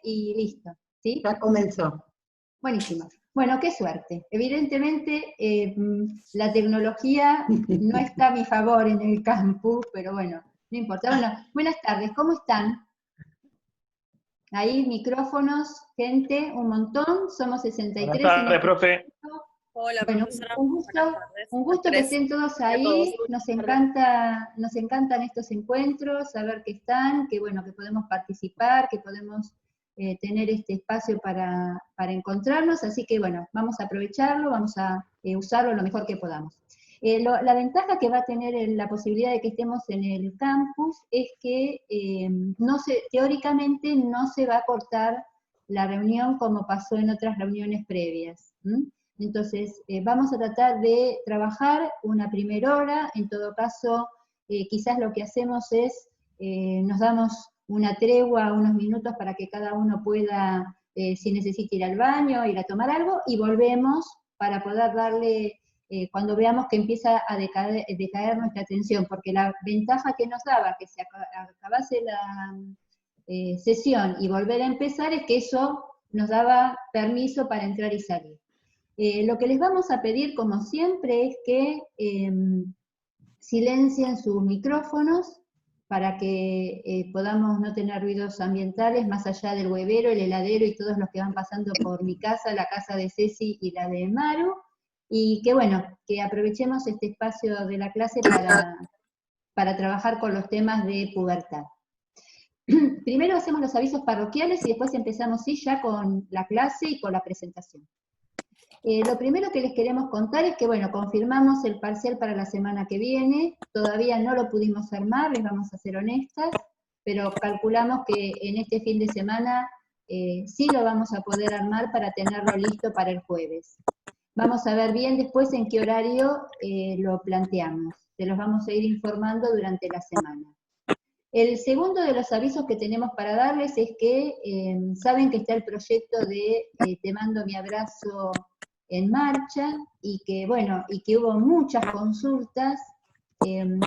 y listo, ¿sí? Ya comenzó. Buenísimo. Bueno, qué suerte. Evidentemente, la tecnología no está a mi favor en el campus, pero bueno, no importa. Bueno, buenas tardes, ¿cómo están? Ahí, micrófonos, gente, un montón, somos 63. Buenas tardes, profe. Hola, Bueno, profesora. un Buenas tardes. gusto que estén todos ahí, nos encantan estos encuentros, saber que están, que bueno, que podemos participar, que podemos tener este espacio para encontrarnos, así que bueno, vamos a aprovecharlo, vamos a usarlo lo mejor que podamos. La ventaja que va a tener la posibilidad de que estemos en el campus es que teóricamente no se va a cortar la reunión como pasó en otras reuniones previas. Entonces, vamos a tratar de trabajar una primera hora, en todo caso, quizás lo que hacemos es, nos damos una tregua, unos minutos para que cada uno pueda, si necesita ir al baño, ir a tomar algo, y volvemos para poder darle, cuando veamos que empieza a decaer nuestra atención, porque la ventaja que nos daba que se acabase la sesión y volver a empezar es que eso nos daba permiso para entrar y salir. Lo que les vamos a pedir, como siempre, es que silencien sus micrófonos para que podamos no tener ruidos ambientales más allá del huevero, el heladero y todos los que van pasando por mi casa, la casa de Ceci y la de Maru, y que bueno, que aprovechemos este espacio de la clase para trabajar con los temas de pubertad. Primero hacemos los avisos parroquiales y después empezamos ya con la clase y con la presentación. Lo primero que les queremos contar es que, bueno, confirmamos el parcial para la semana que viene, todavía no lo pudimos armar, les vamos a ser honestas, pero calculamos que en este fin de semana sí lo vamos a poder armar para tenerlo listo para el jueves. Vamos a ver bien después en qué horario lo planteamos, se los vamos a ir informando durante la semana. El segundo de los avisos que tenemos para darles es que saben que está el proyecto de Te mando mi abrazo en marcha, y que bueno, y que hubo muchas consultas.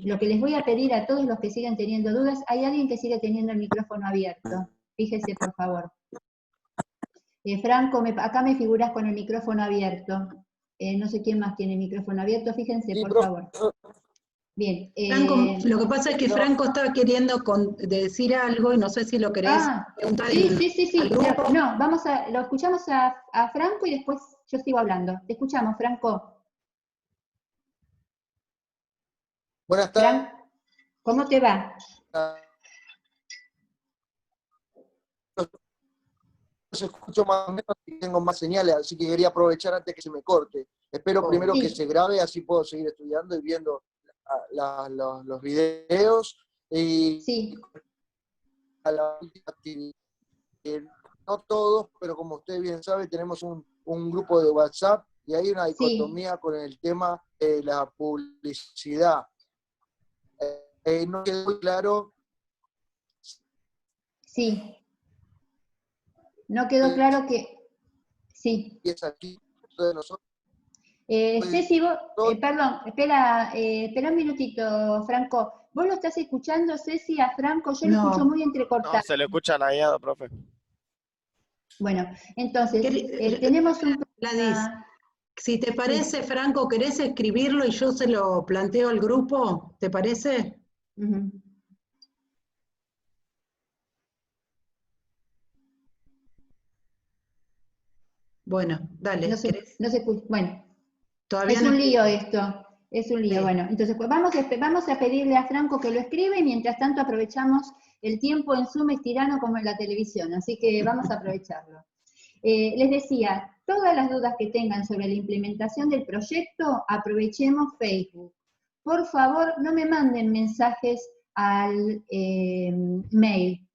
Lo que les voy a pedir a todos los que sigan teniendo dudas, ¿hay alguien que sigue teniendo el micrófono abierto? Fíjese, por favor. Franco, acá me figuras con el micrófono abierto. No sé quién más tiene el micrófono abierto, fíjense, por favor. Bien. Franco, lo que pasa es que Franco estaba queriendo decir algo y no sé si lo querés preguntar. Sí. No, lo escuchamos a Franco y después yo sigo hablando. Te escuchamos, Franco. Buenas tardes. ¿Cómo te va? Se escucho más o menos y tengo más señales, así que quería aprovechar antes que se me corte. Espero primero que se grabe, así puedo seguir estudiando y viendo los videos. Y a la actividad, no todos, pero como usted bien sabe, tenemos un grupo de WhatsApp y hay una dicotomía con el tema de la publicidad. No quedó muy claro. Sí. No quedó claro que... Sí. Es aquí de nosotros. Ceci, perdón, espera un minutito, Franco. ¿Vos lo estás escuchando, Ceci, a Franco? Yo lo escucho muy entrecortado. No, se le escucha lagueado, profe. Bueno, entonces, tenemos un... Gladys, si te parece, Franco, ¿querés escribirlo y yo se lo planteo al grupo? ¿Te parece? Bueno, dale. No se escucha. Bueno, todavía es un lío esto. Es un lío. Bueno, entonces pues vamos a pedirle a Franco que lo escriba y mientras tanto aprovechamos el tiempo en Zoom, es tirano como en la televisión, así que vamos a aprovecharlo. Les decía, todas las dudas que tengan sobre la implementación del proyecto, aprovechemos Facebook. Por favor, no me manden mensajes al mail,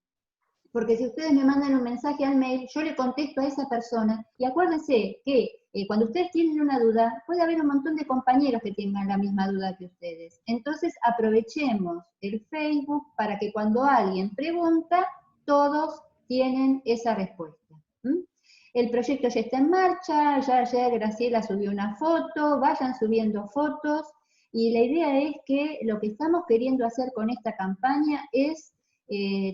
porque si ustedes me mandan un mensaje al mail, yo le contesto a esa persona, y acuérdense que cuando ustedes tienen una duda, puede haber un montón de compañeros que tengan la misma duda que ustedes. Entonces aprovechemos el Facebook para que cuando alguien pregunta, todos tienen esa respuesta. El proyecto ya está en marcha, ya ayer Graciela subió una foto, vayan subiendo fotos, y la idea es que lo que estamos queriendo hacer con esta campaña es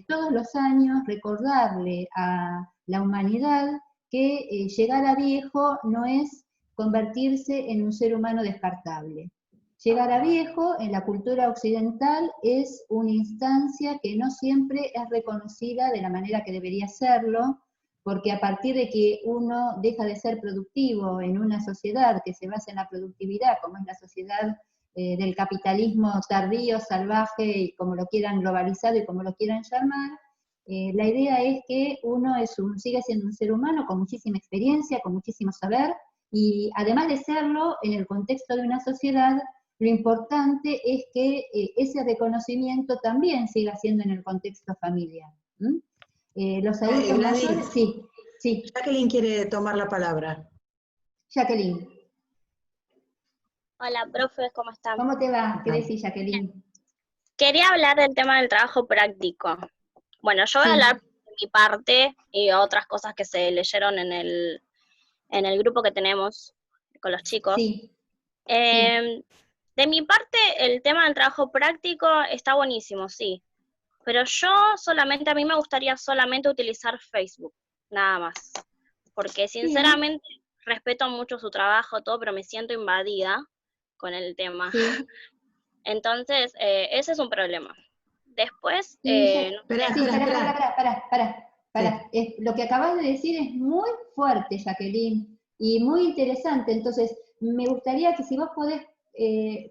todos los años recordarle a la humanidad que llegar a viejo no es convertirse en un ser humano descartable. Llegar a viejo en la cultura occidental es una instancia que no siempre es reconocida de la manera que debería serlo, porque a partir de que uno deja de ser productivo en una sociedad que se basa en la productividad, como es la sociedad del capitalismo tardío, salvaje, y como lo quieran globalizado y como lo quieran llamar, la idea es que uno sigue siendo un ser humano con muchísima experiencia, con muchísimo saber, y además de serlo, en el contexto de una sociedad, lo importante es que ese reconocimiento también siga siendo en el contexto familiar. Los adultos mayores, sí. Jacqueline quiere tomar la palabra. Jacqueline. Hola, profes, ¿cómo están? ¿Cómo te va? ¿Qué decís, Jacqueline? Quería hablar del tema del trabajo práctico. Bueno, yo voy a hablar de mi parte y otras cosas que se leyeron en el grupo que tenemos con los chicos. Sí. De mi parte, el tema del trabajo práctico está buenísimo, sí. Pero a mí me gustaría solamente utilizar Facebook, nada más. Porque sinceramente respeto mucho su trabajo, todo, pero me siento invadida con el tema. Sí. Entonces, ese es un problema. Después, Pará. Lo que acabas de decir es muy fuerte, Jacqueline, y muy interesante. Entonces, me gustaría que si vos podés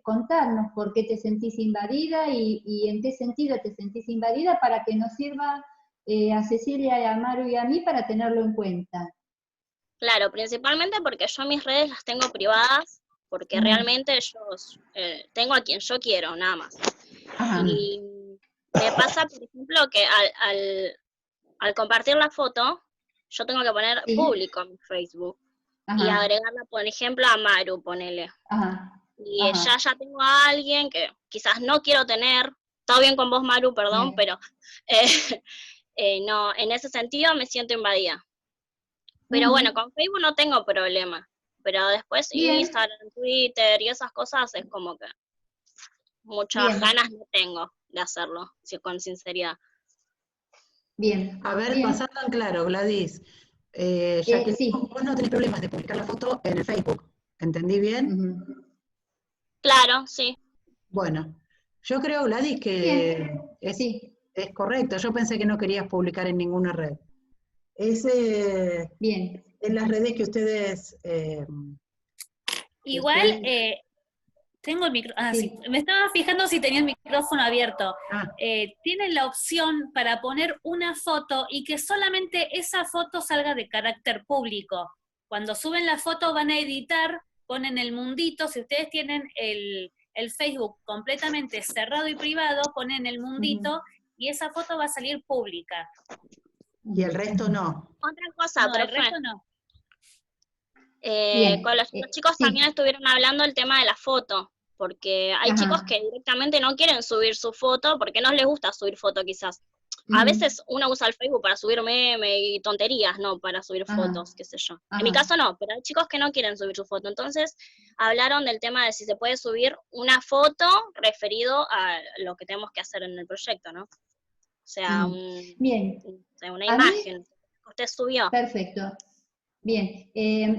contarnos por qué te sentís invadida y en qué sentido te sentís invadida para que nos sirva a Cecilia, a Maru y a mí para tenerlo en cuenta. Claro, principalmente porque yo mis redes las tengo privadas, porque realmente yo tengo a quien yo quiero, nada más. Ajá. Y me pasa, por ejemplo, que al compartir la foto, yo tengo que poner público en mi Facebook. Ajá. Y agregarla, por ejemplo, a Maru, ponele. Ajá. Y ya tengo a alguien que quizás no quiero tener, todo bien con vos, Maru, perdón, pero no, en ese sentido me siento invadida. Pero bueno, con Facebook no tengo problema, pero después Instagram, Twitter y esas cosas es como que muchas ganas no tengo de hacerlo, con sinceridad. Bien. A ver, pasando en claro, Gladys, ya que vos no tenés problemas de publicar la foto en el Facebook, ¿entendí bien? Claro, sí. Bueno, yo creo, Gladys, que es correcto. Yo pensé que no querías publicar en ninguna red. Bien. En las redes que ustedes... Igual, tengo el micrófono, sí. Me estaba fijando si tenía el micrófono abierto. Tienen la opción para poner una foto y que solamente esa foto salga de carácter público. Cuando suben la foto van a editar, ponen el mundito, si ustedes tienen el Facebook completamente cerrado y privado, ponen el mundito y esa foto va a salir pública. Y el resto no. Otra cosa, el resto no. Con los chicos también estuvieron hablando del tema de la foto, porque hay chicos que directamente no quieren subir su foto porque no les gusta subir foto quizás. A veces uno usa el Facebook para subir memes y tonterías, no para subir fotos, qué sé yo. En mi caso no, pero hay chicos que no quieren subir su foto. Entonces hablaron del tema de si se puede subir una foto referido a lo que tenemos que hacer en el proyecto, ¿no? O sea, una imagen que usted subió. Perfecto. Bien,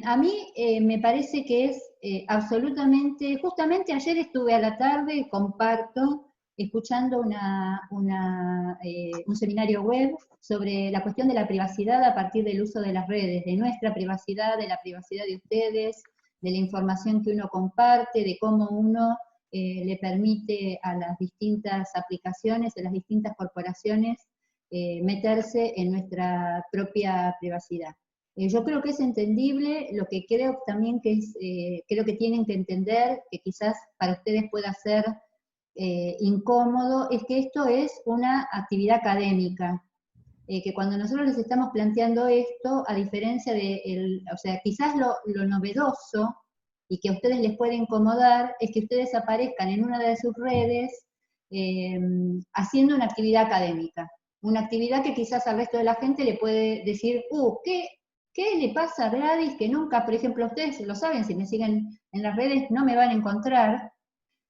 a mí me parece que es absolutamente, justamente ayer estuve a la tarde, comparto, escuchando un seminario web sobre la cuestión de la privacidad a partir del uso de las redes, de nuestra privacidad, de la privacidad de ustedes, de la información que uno comparte, de cómo uno le permite a las distintas aplicaciones, a las distintas corporaciones, meterse en nuestra propia privacidad. Yo creo que es entendible, lo que creo también que creo que tienen que entender, que quizás para ustedes pueda ser incómodo, es que esto es una actividad académica, que cuando nosotros les estamos planteando esto, a diferencia de, o sea, quizás lo novedoso, y que a ustedes les puede incomodar, es que ustedes aparezcan en una de sus redes haciendo una actividad académica, una actividad que quizás al resto de la gente le puede decir, ¿qué le pasa a Gladys? Que nunca, por ejemplo, ustedes lo saben, si me siguen en las redes no me van a encontrar.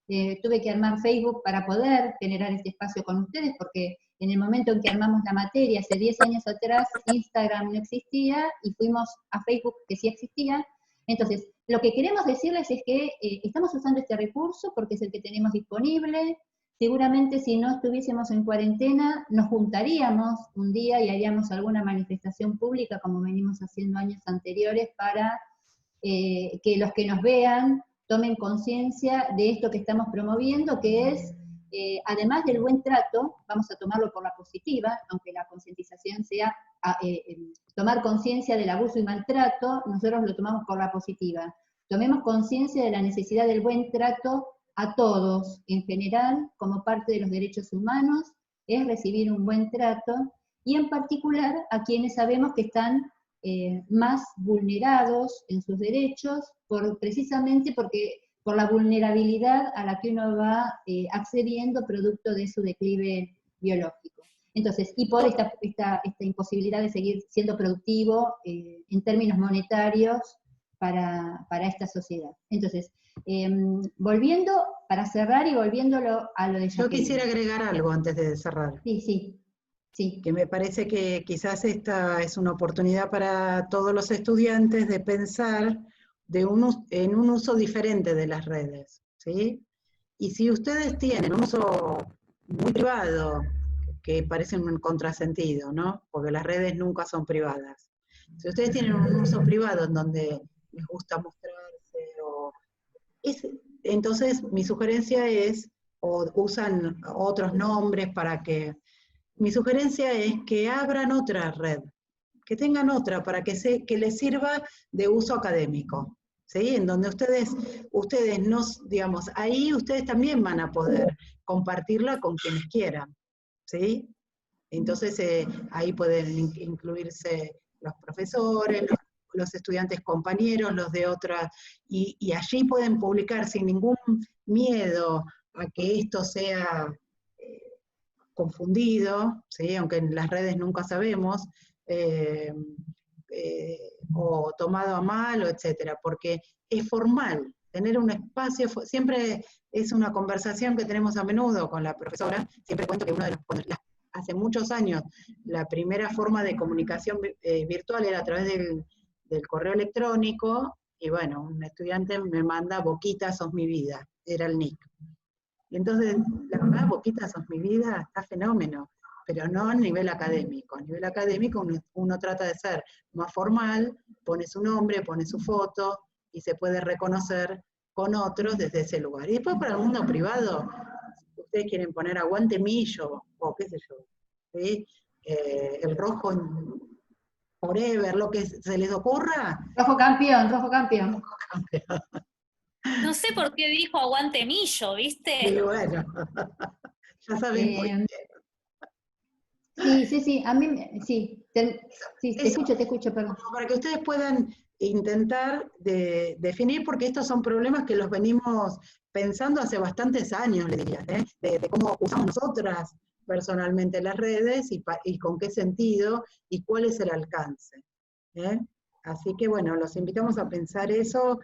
Tuve que armar Facebook para poder generar este espacio con ustedes, porque en el momento en que armamos la materia, hace 10 años atrás, Instagram no existía, y fuimos a Facebook, que sí existía. Entonces, lo que queremos decirles es que estamos usando este recurso porque es el que tenemos disponible. Seguramente si no estuviésemos en cuarentena, nos juntaríamos un día y haríamos alguna manifestación pública, como venimos haciendo años anteriores, para que los que nos vean tomen conciencia de esto que estamos promoviendo, que es, además del buen trato, vamos a tomarlo por la positiva, aunque la concientización sea tomar conciencia del abuso y maltrato, nosotros lo tomamos por la positiva. Tomemos conciencia de la necesidad del buen trato a todos, en general, como parte de los derechos humanos, es recibir un buen trato, y en particular a quienes sabemos que están más vulnerados en sus derechos, precisamente por la vulnerabilidad a la que uno va accediendo producto de su declive biológico. Entonces, y por esta imposibilidad de seguir siendo productivo en términos monetarios para esta sociedad. Entonces, volviendo, para cerrar y volviéndolo a lo de Jacqueline. Yo quisiera agregar algo antes de cerrar. Sí. Que me parece que quizás esta es una oportunidad para todos los estudiantes de pensar en un uso diferente de las redes, ¿sí? Y si ustedes tienen un uso muy privado, que parece un contrasentido, ¿no? Porque las redes nunca son privadas. Si ustedes tienen un uso privado en donde les gusta mostrarse, entonces mi sugerencia es, o usan otros nombres para que... Mi sugerencia es que abran otra red, que tengan otra para que les sirva de uso académico, ¿sí? En donde ustedes digamos, ahí ustedes también van a poder compartirla con quienes quieran, ¿sí? Entonces ahí pueden incluirse los profesores, los estudiantes compañeros, los de otras, y allí pueden publicar sin ningún miedo a que esto sea confundido, ¿sí? Aunque en las redes nunca sabemos, o tomado a mal, o etcétera, porque es formal, tener un espacio, siempre es una conversación que tenemos a menudo con la profesora, siempre cuento que hace muchos años, la primera forma de comunicación virtual era a través del correo electrónico, y bueno, un estudiante me manda "Boquita, sos mi vida", era el nick. Y entonces, la verdad, "Boquita, sos mi vida", está fenómeno, pero no a nivel académico. A nivel académico uno trata de ser más formal, pone su nombre, pone su foto, y se puede reconocer con otros desde ese lugar. Y después para el mundo privado, si ustedes quieren poner "Aguante Millo", o qué sé yo, ¿sí? El rojo forever, lo que se les ocurra. Rojo campeón, rojo campeón. Rojo campeón. No sé por qué dijo "Aguante Millo", ¿viste? Y bueno, ya saben por qué. Sí, a mí, sí, te escucho, perdón. Para que ustedes puedan intentar definir, porque estos son problemas que los venimos pensando hace bastantes años, le diría, de cómo usamos nosotras personalmente las redes, y con qué sentido, y cuál es el alcance. Así que bueno, los invitamos a pensar eso,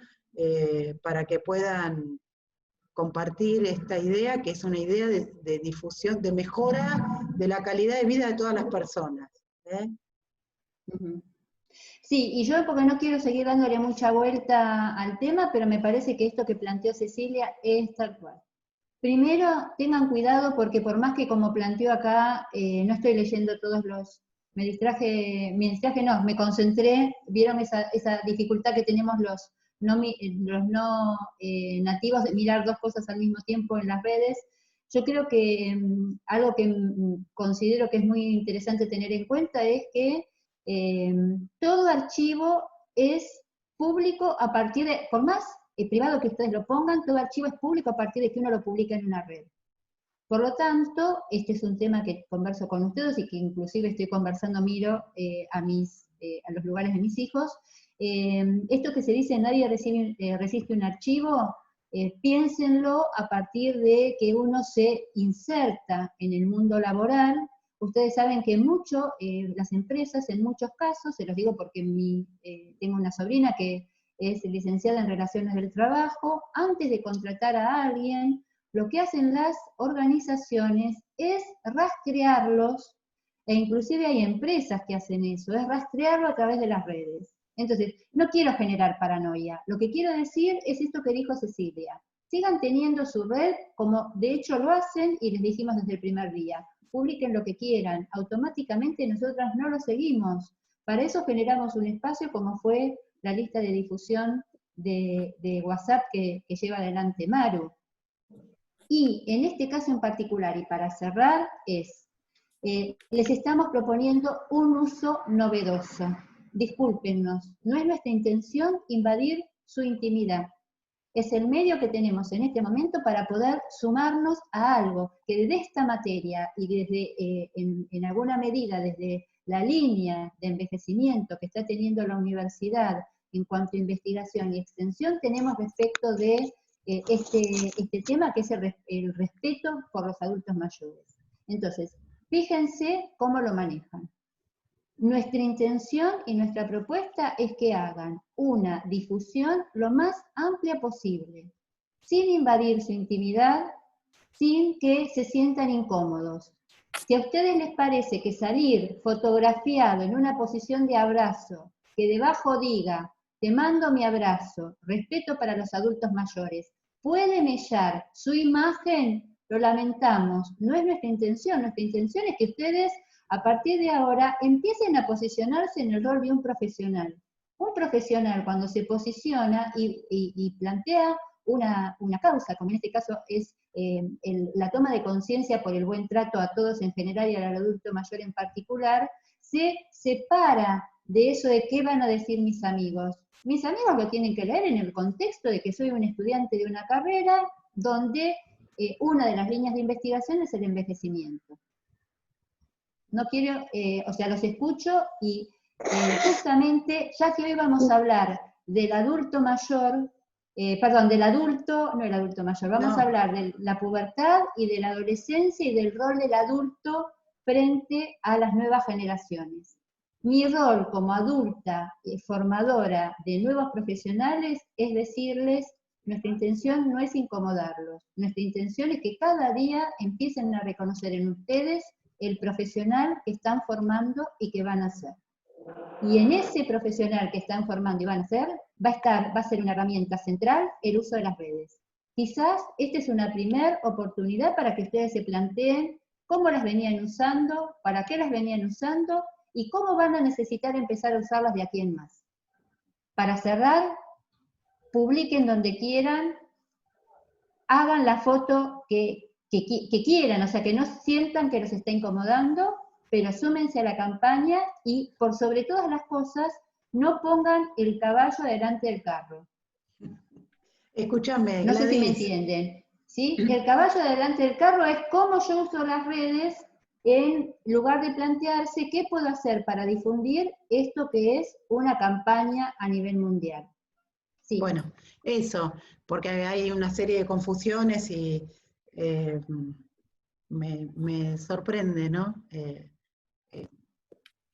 para que puedan compartir esta idea, que es una idea de difusión, de mejora de la calidad de vida de todas las personas. Sí, y yo, porque no quiero seguir dándole mucha vuelta al tema, pero me parece que esto que planteó Cecilia es tal cual. Primero, tengan cuidado, porque por más que, como planteó acá, no estoy leyendo todos los... me concentré, vieron esa dificultad que tenemos los no nativos de mirar dos cosas al mismo tiempo en las redes. Yo creo que algo que considero que es muy interesante tener en cuenta es que todo archivo es público a partir de, por más privado que ustedes lo pongan, todo archivo es público a partir de que uno lo publica en una red. Por lo tanto, este es un tema que converso con ustedes y que inclusive estoy conversando, miro a los lugares de mis hijos. Esto que se dice, nadie resiste un archivo, piénsenlo a partir de que uno se inserta en el mundo laboral. Ustedes saben que las empresas, en muchos casos, se los digo porque tengo una sobrina que es licenciada en Relaciones del Trabajo, antes de contratar a alguien, lo que hacen las organizaciones es rastrearlos, e inclusive hay empresas que hacen eso, es rastrearlo a través de las redes. Entonces, no quiero generar paranoia, lo que quiero decir es esto que dijo Cecilia. Sigan teniendo su red, como de hecho lo hacen, y les dijimos desde el primer día. Publiquen lo que quieran, automáticamente nosotras no lo seguimos. Para eso generamos un espacio como fue la lista de difusión de WhatsApp que lleva adelante Maru. Y en este caso en particular, y para cerrar, les estamos proponiendo un uso novedoso. Discúlpenos, no es nuestra intención invadir su intimidad. Es el medio que tenemos en este momento para poder sumarnos a algo que desde esta materia y desde, en alguna medida, desde la línea de envejecimiento que está teniendo la universidad en cuanto a investigación y extensión, tenemos respecto de este tema que es el respeto por los adultos mayores. Entonces, fíjense cómo lo manejan. Nuestra intención y nuestra propuesta es que hagan una difusión lo más amplia posible, sin invadir su intimidad, sin que se sientan incómodos. Si a ustedes les parece que salir fotografiado en una posición de abrazo, que debajo diga, te mando mi abrazo, respeto para los adultos mayores, puede mellar su imagen, lo lamentamos, no es nuestra intención es que ustedes a partir de ahora empiecen a posicionarse en el rol de un profesional. Un profesional cuando se posiciona y plantea una causa, como en este caso es la toma de conciencia por el buen trato a todos en general y al adulto mayor en particular, se separa de eso de qué van a decir mis amigos. Mis amigos lo tienen que leer en el contexto de que soy un estudiante de una carrera donde una de las líneas de investigación es el envejecimiento. No quiero, los escucho y justamente, ya que hoy vamos a hablar del adulto mayor, del adulto, no el adulto mayor, vamos a hablar de la pubertad y de la adolescencia y del rol del adulto frente a las nuevas generaciones. Mi rol como adulta formadora de nuevos profesionales es decirles, nuestra intención no es incomodarlos, nuestra intención es que cada día empiecen a reconocer en ustedes el profesional que están formando y que van a ser. Y en ese profesional que están formando y van a ser, va a ser una herramienta central el uso de las redes. Quizás esta es una primera oportunidad para que ustedes se planteen cómo las venían usando, para qué las venían usando, y cómo van a necesitar empezar a usarlas de aquí en más. Para cerrar, publiquen donde quieran, hagan la foto que quieran, o sea, que no sientan que los está incomodando, pero súmense a la campaña y, por sobre todas las cosas, no pongan el caballo delante del carro. Escúchame, no Gladys. sé si me entienden, ¿sí? El caballo delante del carro es cómo yo uso las redes en lugar de plantearse qué puedo hacer para difundir esto que es una campaña a nivel mundial. Sí. Bueno, eso, porque hay una serie de confusiones y me sorprende, ¿no?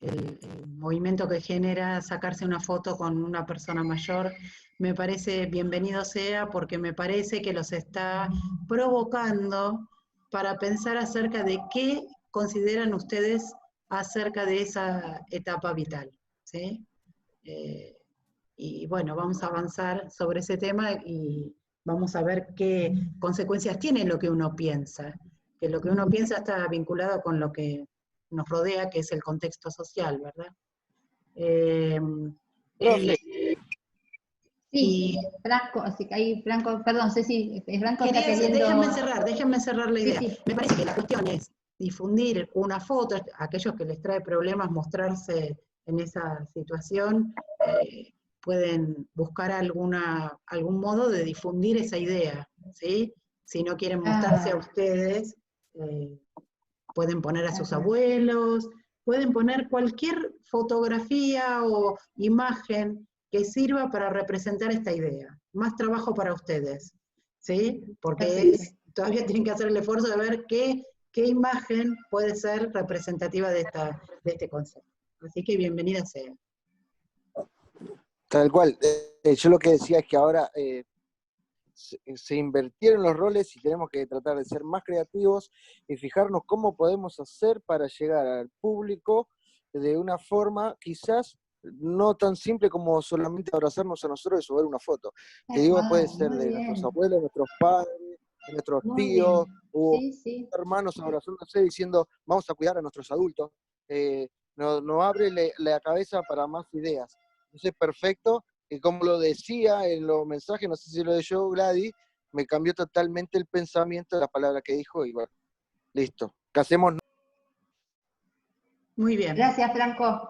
El movimiento que genera sacarse una foto con una persona mayor, me parece bienvenido sea, porque me parece que los está provocando para pensar acerca de qué consideran ustedes acerca de esa etapa vital, ¿sí? Y bueno, vamos a avanzar sobre ese tema y vamos a ver qué consecuencias tiene lo que uno piensa, que lo que uno piensa está vinculado con lo que nos rodea, que es el contexto social, ¿verdad? Sí, Franco, así que ahí Franco, perdón, Ceci, Franco está queriendo... Déjenme cerrar la idea. Sí. Me parece que la cuestión es difundir una foto, a aquellos que les trae problemas mostrarse en esa situación, pueden buscar algún modo de difundir esa idea, ¿sí? Si no quieren mostrarse a ustedes, pueden poner a sus abuelos, pueden poner cualquier fotografía o imagen que sirva para representar esta idea. Más trabajo para ustedes, ¿sí? Porque todavía tienen que hacer el esfuerzo de ver qué imagen puede ser representativa de este concepto. Así que bienvenida sea. Tal cual. Yo lo que decía es que ahora se invirtieron los roles y tenemos que tratar de ser más creativos y fijarnos cómo podemos hacer para llegar al público de una forma quizás no tan simple como solamente abrazarnos a nosotros y subir una foto. Te digo, puede ser de nuestros abuelos, nuestros padres, de nuestros tíos, o hermanos abrazándose diciendo, vamos a cuidar a nuestros adultos. Nos abre la cabeza para más ideas. Entonces, perfecto. Y como lo decía en los mensajes, no sé si lo de yo, Gladys, me cambió totalmente el pensamiento de la palabra que dijo y bueno, listo. Casémonos. Muy bien. Gracias, Franco.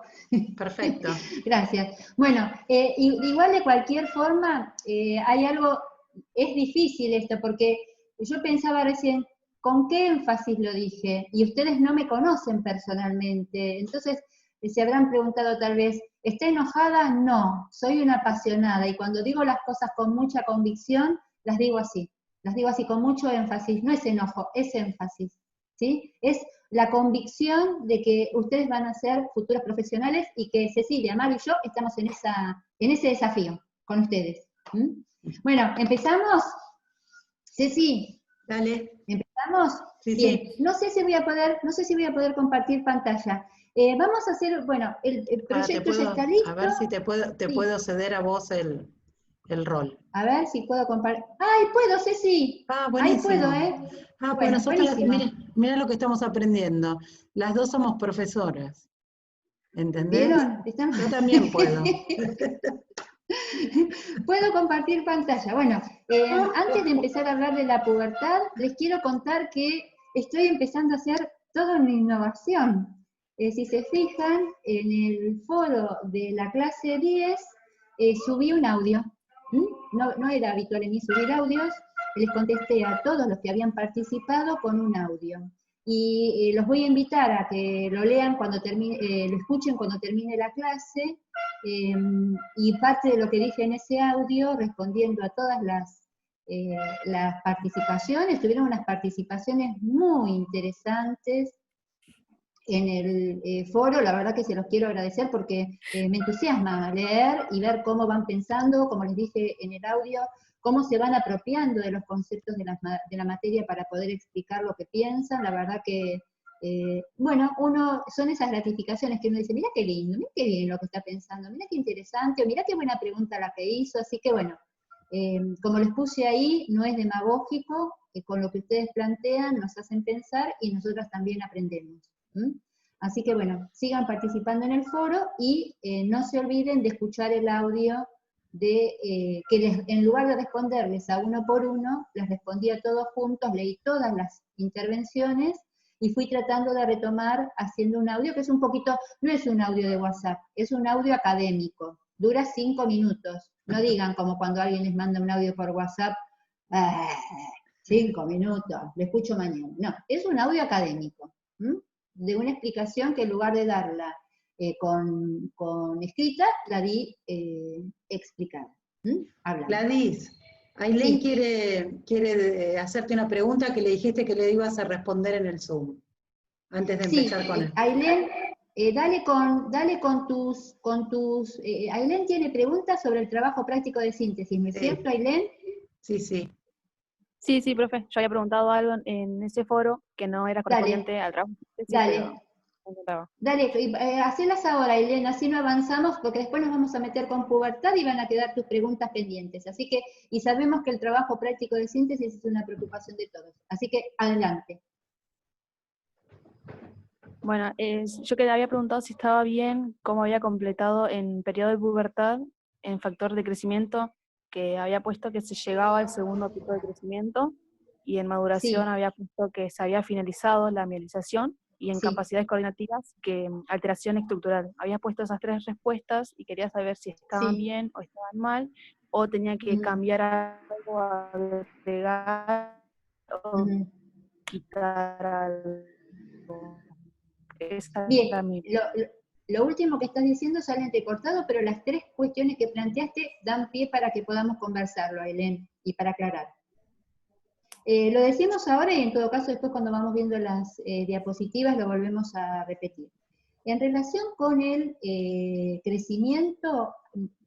Perfecto. Gracias. Bueno, igual de cualquier forma, hay algo, es difícil esto, porque yo pensaba recién, ¿con qué énfasis lo dije? Y ustedes no me conocen personalmente, entonces se habrán preguntado tal vez, ¿está enojada? No, soy una apasionada, y cuando digo las cosas con mucha convicción, las digo así con mucho énfasis, no es enojo, es énfasis, ¿sí? Es la convicción de que ustedes van a ser futuros profesionales y que Cecilia, Maru y yo estamos en ese desafío con ustedes. Bueno, ¿empezamos? Ceci. Dale. ¿Empezamos? Sí, bien. Sí. No sé si voy a poder compartir pantalla. Vamos a hacer, bueno, el proyecto ya está listo. A ver si te puedo ceder a vos el rol. A ver si puedo compartir. ¡Ay, puedo, Ceci! Buenísimo. Ahí puedo, ¿eh? Pues bueno, nosotros, mirá lo que estamos aprendiendo. Las dos somos profesoras. ¿Entendés? ¿Vieron? Yo también puedo. Puedo compartir pantalla. Bueno, antes de empezar a hablar de la pubertad, les quiero contar que estoy empezando a hacer toda una innovación. Si se fijan, en el foro de la clase 10, subí un audio. No era habitual en mí subir audios, les contesté a todos los que habían participado con un audio. Y los voy a invitar a que lo lean cuando termine, lo escuchen cuando termine la clase, y parte de lo que dije en ese audio, respondiendo a todas las participaciones, tuvieron unas participaciones muy interesantes en el foro, la verdad que se los quiero agradecer porque me entusiasma leer y ver cómo van pensando, como les dije en el audio, cómo se van apropiando de los conceptos de la materia para poder explicar lo que piensan. La verdad que, bueno, son esas gratificaciones que uno dice, mira qué lindo, mira qué bien lo que está pensando, mira qué interesante, mira qué buena pregunta la que hizo, así que bueno, como les puse ahí, no es demagógico, con lo que ustedes plantean nos hacen pensar y nosotros también aprendemos. Así que bueno, sigan participando en el foro y no se olviden de escuchar el audio que en lugar de responderles a uno por uno, les respondí a todos juntos, leí todas las intervenciones y fui tratando de retomar haciendo un audio que es un poquito, no es un audio de WhatsApp, es un audio académico, dura 5 minutos. No digan como cuando alguien les manda un audio por WhatsApp, 5 minutos, lo escucho mañana. No, es un audio académico, de una explicación que en lugar de darla con escrita, la di explicada. Gladys, Ailén quiere hacerte una pregunta que le dijiste que le ibas a responder en el Zoom, antes de empezar con él. Ailén, dale con tus Ailén tiene preguntas sobre el trabajo práctico de síntesis, ¿no es cierto, Ailén? Sí, sí. Sí, profe, yo había preguntado algo en ese foro que no era correspondiente al trabajo. Dale, hacelas ahora, Ailén, así no avanzamos, porque después nos vamos a meter con pubertad y van a quedar tus preguntas pendientes. Así que, y sabemos que el trabajo práctico de síntesis es una preocupación de todos. Así que, adelante. Bueno, yo que había preguntado si estaba bien cómo había completado en periodo de pubertad, en factor de crecimiento, que había puesto que se llegaba al segundo pico de crecimiento, y en maduración había puesto que se había finalizado la mielización, y en capacidades coordinativas que alteración estructural. Había puesto esas 3 respuestas y quería saber si estaban bien o estaban mal, o tenía que cambiar algo, agregar o quitar algo. Bien, lo último que estás diciendo sale entrecortado, pero las 3 cuestiones que planteaste dan pie para que podamos conversarlo, Ailén, y para aclarar. Lo decimos ahora y en todo caso después cuando vamos viendo las diapositivas lo volvemos a repetir. En relación con el crecimiento,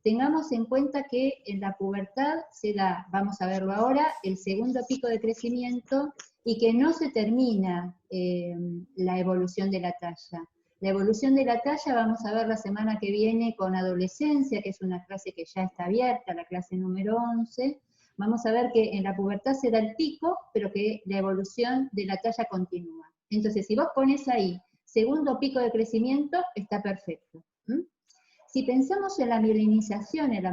tengamos en cuenta que en la pubertad se da, vamos a verlo ahora, el segundo pico de crecimiento y que no se termina la evolución de la talla. La evolución de la talla vamos a ver la semana que viene con adolescencia, que es una clase que ya está abierta, la clase número 11. Vamos a ver que en la pubertad se da el pico, pero que la evolución de la talla continúa. Entonces, si vos pones ahí segundo pico de crecimiento, está perfecto. Si pensamos en la mielinización, en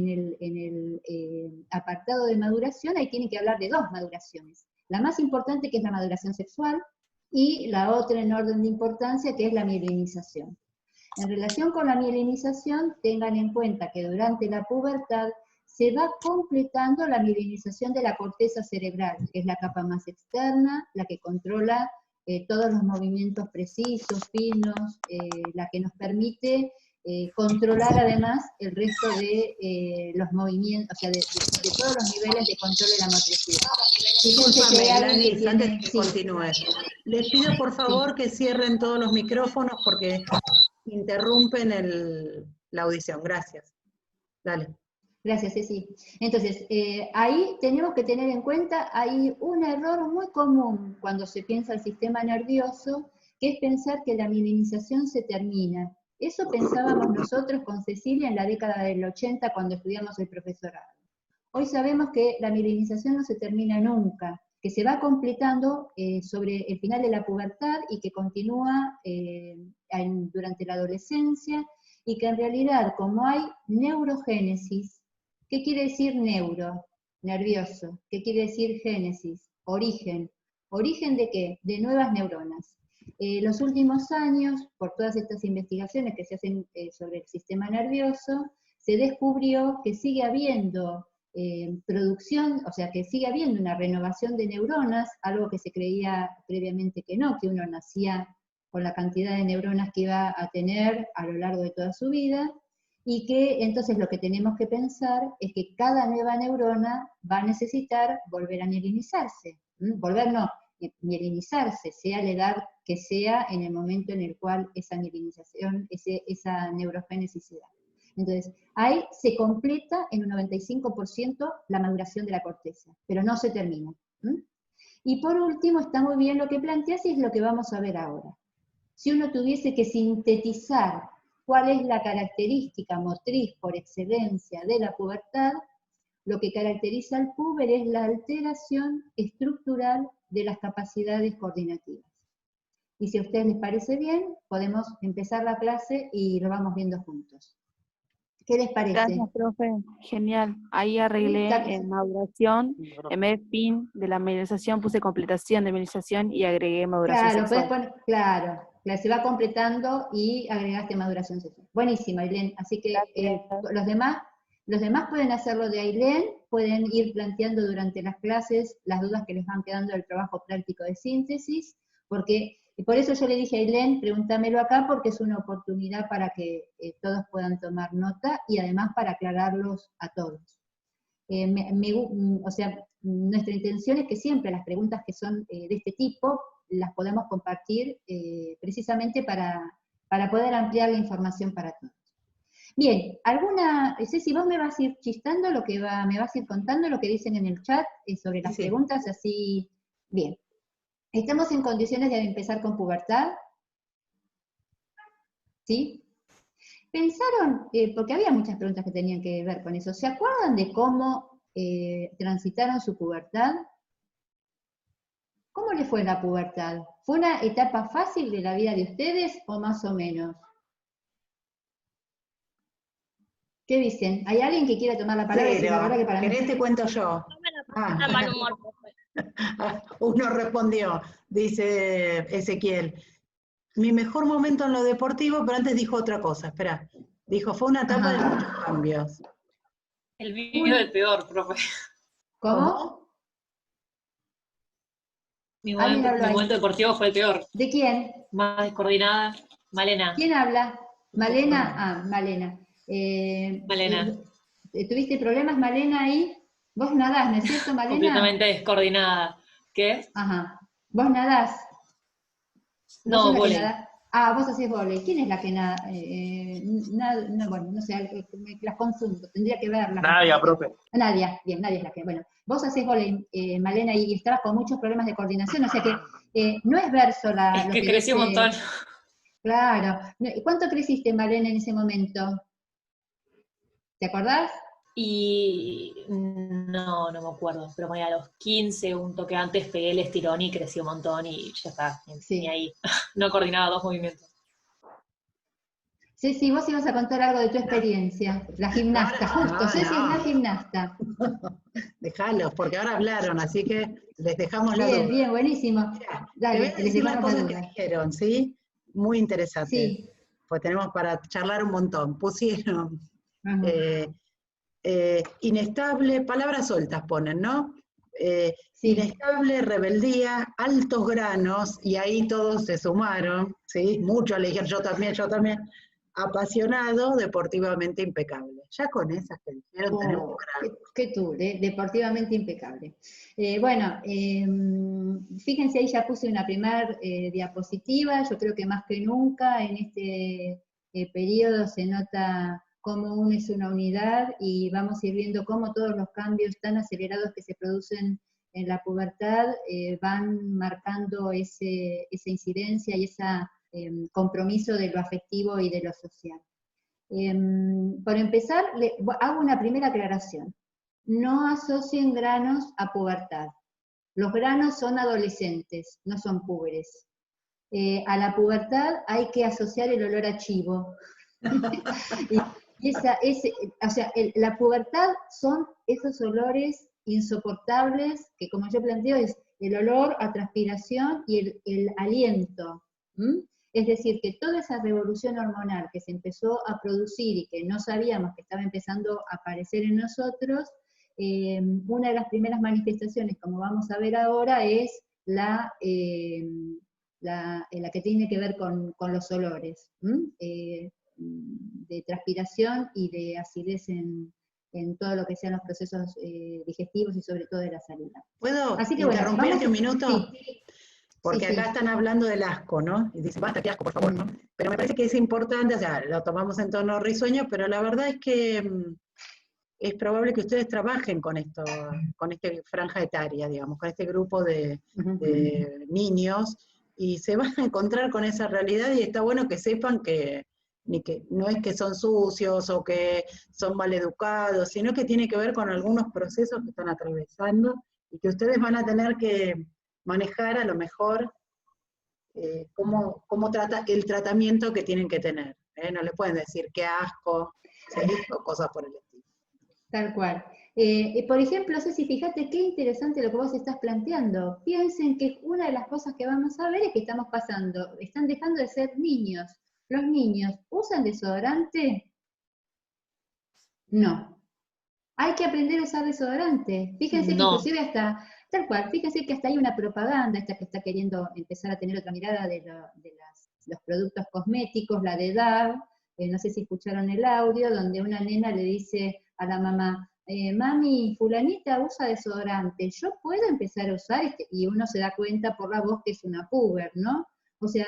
el apartado de maduración, ahí tiene que hablar de dos maduraciones. La más importante, que es la maduración sexual, y la otra en orden de importancia, que es la mielinización. En relación con la mielinización, tengan en cuenta que durante la pubertad se va completando la mielinización de la corteza cerebral, que es la capa más externa, la que controla todos los movimientos precisos, finos, la que nos permite controlar además el resto de los movimientos, o sea, de todos los niveles de control de la motricidad. Disculpame, Gladys, antes que continúes. Les pido por favor que cierren todos los micrófonos porque interrumpen la audición. Gracias. Dale. Gracias, Ceci. Entonces, ahí tenemos que tener en cuenta, hay un error muy común cuando se piensa el sistema nervioso, que es pensar que la mielinización se termina. Eso pensábamos nosotros con Cecilia en la década del 80 cuando estudiamos el profesorado. Hoy sabemos que la mielinización no se termina nunca, que se va completando sobre el final de la pubertad y que continúa durante la adolescencia, y que en realidad, como hay neurogénesis, ¿qué quiere decir neuro? Nervioso. ¿Qué quiere decir génesis? Origen. ¿Origen de qué? De nuevas neuronas. Los últimos años, por todas estas investigaciones que se hacen sobre el sistema nervioso, se descubrió que sigue habiendo producción, o sea, que sigue habiendo una renovación de neuronas, algo que se creía previamente que no, que uno nacía con la cantidad de neuronas que iba a tener a lo largo de toda su vida, y que entonces lo que tenemos que pensar es que cada nueva neurona va a necesitar volver a mielinizarse. Volver no, mielinizarse, sea la edad que sea en el momento en el cual esa mielinización, esa neurogénesis se da. Entonces, ahí se completa en un 95% la maduración de la corteza, pero no se termina. Y por último, está muy bien lo que planteas y es lo que vamos a ver ahora. Si uno tuviese que sintetizar cuál es la característica motriz por excelencia de la pubertad, lo que caracteriza al puber es la alteración estructural de las capacidades coordinativas. Y si a ustedes les parece bien, podemos empezar la clase y lo vamos viendo juntos. ¿Qué les parece? Gracias, profe. Genial. Ahí arreglé en maduración, en vez de fin de la mielinización puse completación de mielinización y agregué maduración sexual. Puedes poner, claro, se va completando y agregaste maduración sexual. Buenísimo, Ailén. Así que los demás pueden hacerlo de Ailén, pueden ir planteando durante las clases las dudas que les van quedando del trabajo práctico de síntesis, porque y por eso yo le dije a Ailén, pregúntamelo acá, porque es una oportunidad para que todos puedan tomar nota y además para aclararlos a todos. O sea, nuestra intención es que siempre las preguntas que son de este tipo las podamos compartir precisamente para poder ampliar la información para todos. Bien, Ceci, vos me vas a ir chistando me vas a ir contando lo que dicen en el chat sobre las preguntas, así, bien. ¿Estamos en condiciones de empezar con pubertad? ¿Sí? ¿Pensaron, porque había muchas preguntas que tenían que ver con eso, ¿se acuerdan de cómo transitaron su pubertad? ¿Cómo les fue la pubertad? ¿Fue una etapa fácil de la vida de ustedes o más o menos? ¿Qué dicen? ¿Hay alguien que quiera tomar la palabra? Sí, ¿querés te cuento yo? Mal humor, Uno respondió, dice Ezequiel, mi mejor momento en lo deportivo, pero antes dijo otra cosa, espera, dijo, fue una etapa de muchos cambios. El mío es el peor, profe. ¿Cómo? Mi momento deportivo fue el peor. ¿De quién? Más descoordinada, Malena. ¿Quién habla? Malena, Malena. Malena. ¿Tuviste problemas, Malena, ahí? ¿Vos nadás, no es cierto, Malena? Completamente descoordinada. ¿Qué? Ajá. ¿Vos nadás? No, vóley. Ah, vos hacés vóley. ¿Quién es la que nada? Bueno, no sé, las confundo, tendría que verlas. Nadia, profe. Nadia, bien, Nadia es la que, bueno. Vos hacés vóley, Malena, y estabas con muchos problemas de coordinación, o sea que no es verso Es lo que que crecí un dice. montón. Claro. ¿Cuánto creciste, Malena, en ese momento? ¿Te acordás? Y no me acuerdo, pero a los 15, un toque antes, pegué el estirón y crecí un montón y ya está, ni ahí. No coordinaba 2 movimientos. Ceci, vos ibas a contar algo de tu experiencia. La gimnasta, justo, Ceci es la gimnasta. Dejalos, porque ahora hablaron, así que les dejamos la duda. Bien, bien, buenísimo. Mirá, Dale, te voy a les decir las dejamos la cosas que duda. dijeron, ¿sí? Muy interesante. Sí. Pues tenemos para charlar un montón. Pusieron Ajá. Inestable, palabras sueltas ponen, ¿no? Sí. Inestable, rebeldía, altos granos, y ahí todos se sumaron, ¿sí? Muchos le dijeron, yo también. Apasionado, deportivamente impecable. Ya con esas que dijeron tenemos para... Qué tour, deportivamente impecable. Bueno, fíjense, ahí ya puse una primera diapositiva. Yo creo que más que nunca en este periodo se nota cómo uno es una unidad, y vamos a ir viendo cómo todos los cambios tan acelerados que se producen en la pubertad van marcando esa incidencia y ese compromiso de lo afectivo y de lo social. Por empezar, hago una primera aclaración. No asocien granos a pubertad. Los granos son adolescentes, no son púberes. A la pubertad hay que asociar el olor a chivo. La pubertad son esos olores insoportables que, como yo planteo, es el olor a transpiración y el aliento. Es decir, que toda esa revolución hormonal que se empezó a producir y que no sabíamos que estaba empezando a aparecer en nosotros, una de las primeras manifestaciones, como vamos a ver ahora, es la que tiene que ver con los olores, de transpiración y de acidez en todo lo que sean los procesos digestivos y sobre todo de la salida. ¿Puedo Así que, interrumpirte un minuto? Sí. Porque acá están hablando del asco, ¿no? Y dicen, basta, qué asco, por favor, ¿no? Pero me parece que es importante, o sea, lo tomamos en tono risueño, pero la verdad es que es probable que ustedes trabajen con esto, con esta franja etaria, digamos, con este grupo de niños, y se van a encontrar con esa realidad, y está bueno que sepan que no es que son sucios o que son maleducados, sino que tiene que ver con algunos procesos que están atravesando y que ustedes van a tener que manejar a lo mejor cómo trata el tratamiento que tienen que tener. No le pueden decir qué asco, o cosas por el estilo. Tal cual. Por ejemplo, Ceci, fíjate qué interesante lo que vos estás planteando. Piensen que una de las cosas que vamos a ver es que están dejando de ser niños. ¿Los niños usan desodorante? No. Hay que aprender a usar desodorante. Fíjense que inclusive hasta, tal cual, fíjense que hasta hay una propaganda, esta que está queriendo empezar a tener otra mirada de los productos cosméticos, la de Dove, no sé si escucharon el audio, donde una nena le dice a la mamá, mami, fulanita usa desodorante, ¿yo puedo empezar a usar? Y uno se da cuenta por la voz que es una puber, ¿no? O sea,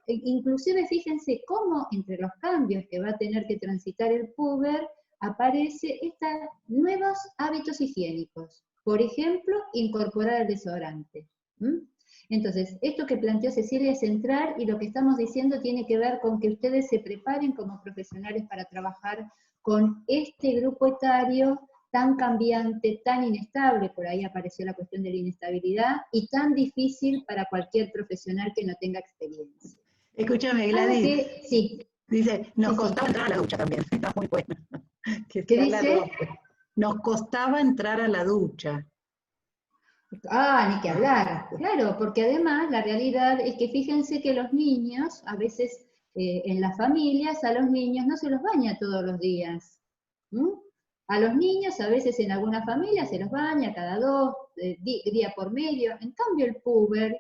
inclusive fíjense cómo entre los cambios que va a tener que transitar el puber, aparece estos nuevos hábitos higiénicos. Por ejemplo, incorporar el desodorante. Entonces, esto que planteó Cecilia es central, y lo que estamos diciendo tiene que ver con que ustedes se preparen como profesionales para trabajar con este grupo etario tan cambiante, tan inestable, por ahí apareció la cuestión de la inestabilidad, y tan difícil para cualquier profesional que no tenga experiencia. Escúchame, Gladys. Sí. Dice, nos costaba entrar a la ducha también, está muy buena. ¿Qué dice? Nos costaba entrar a la ducha. Ni que hablar, claro, porque además la realidad es que fíjense que los niños, a veces en las familias, a los niños no se los baña todos los días. A los niños a veces en algunas familias se los baña cada 2 días por medio. En cambio el puber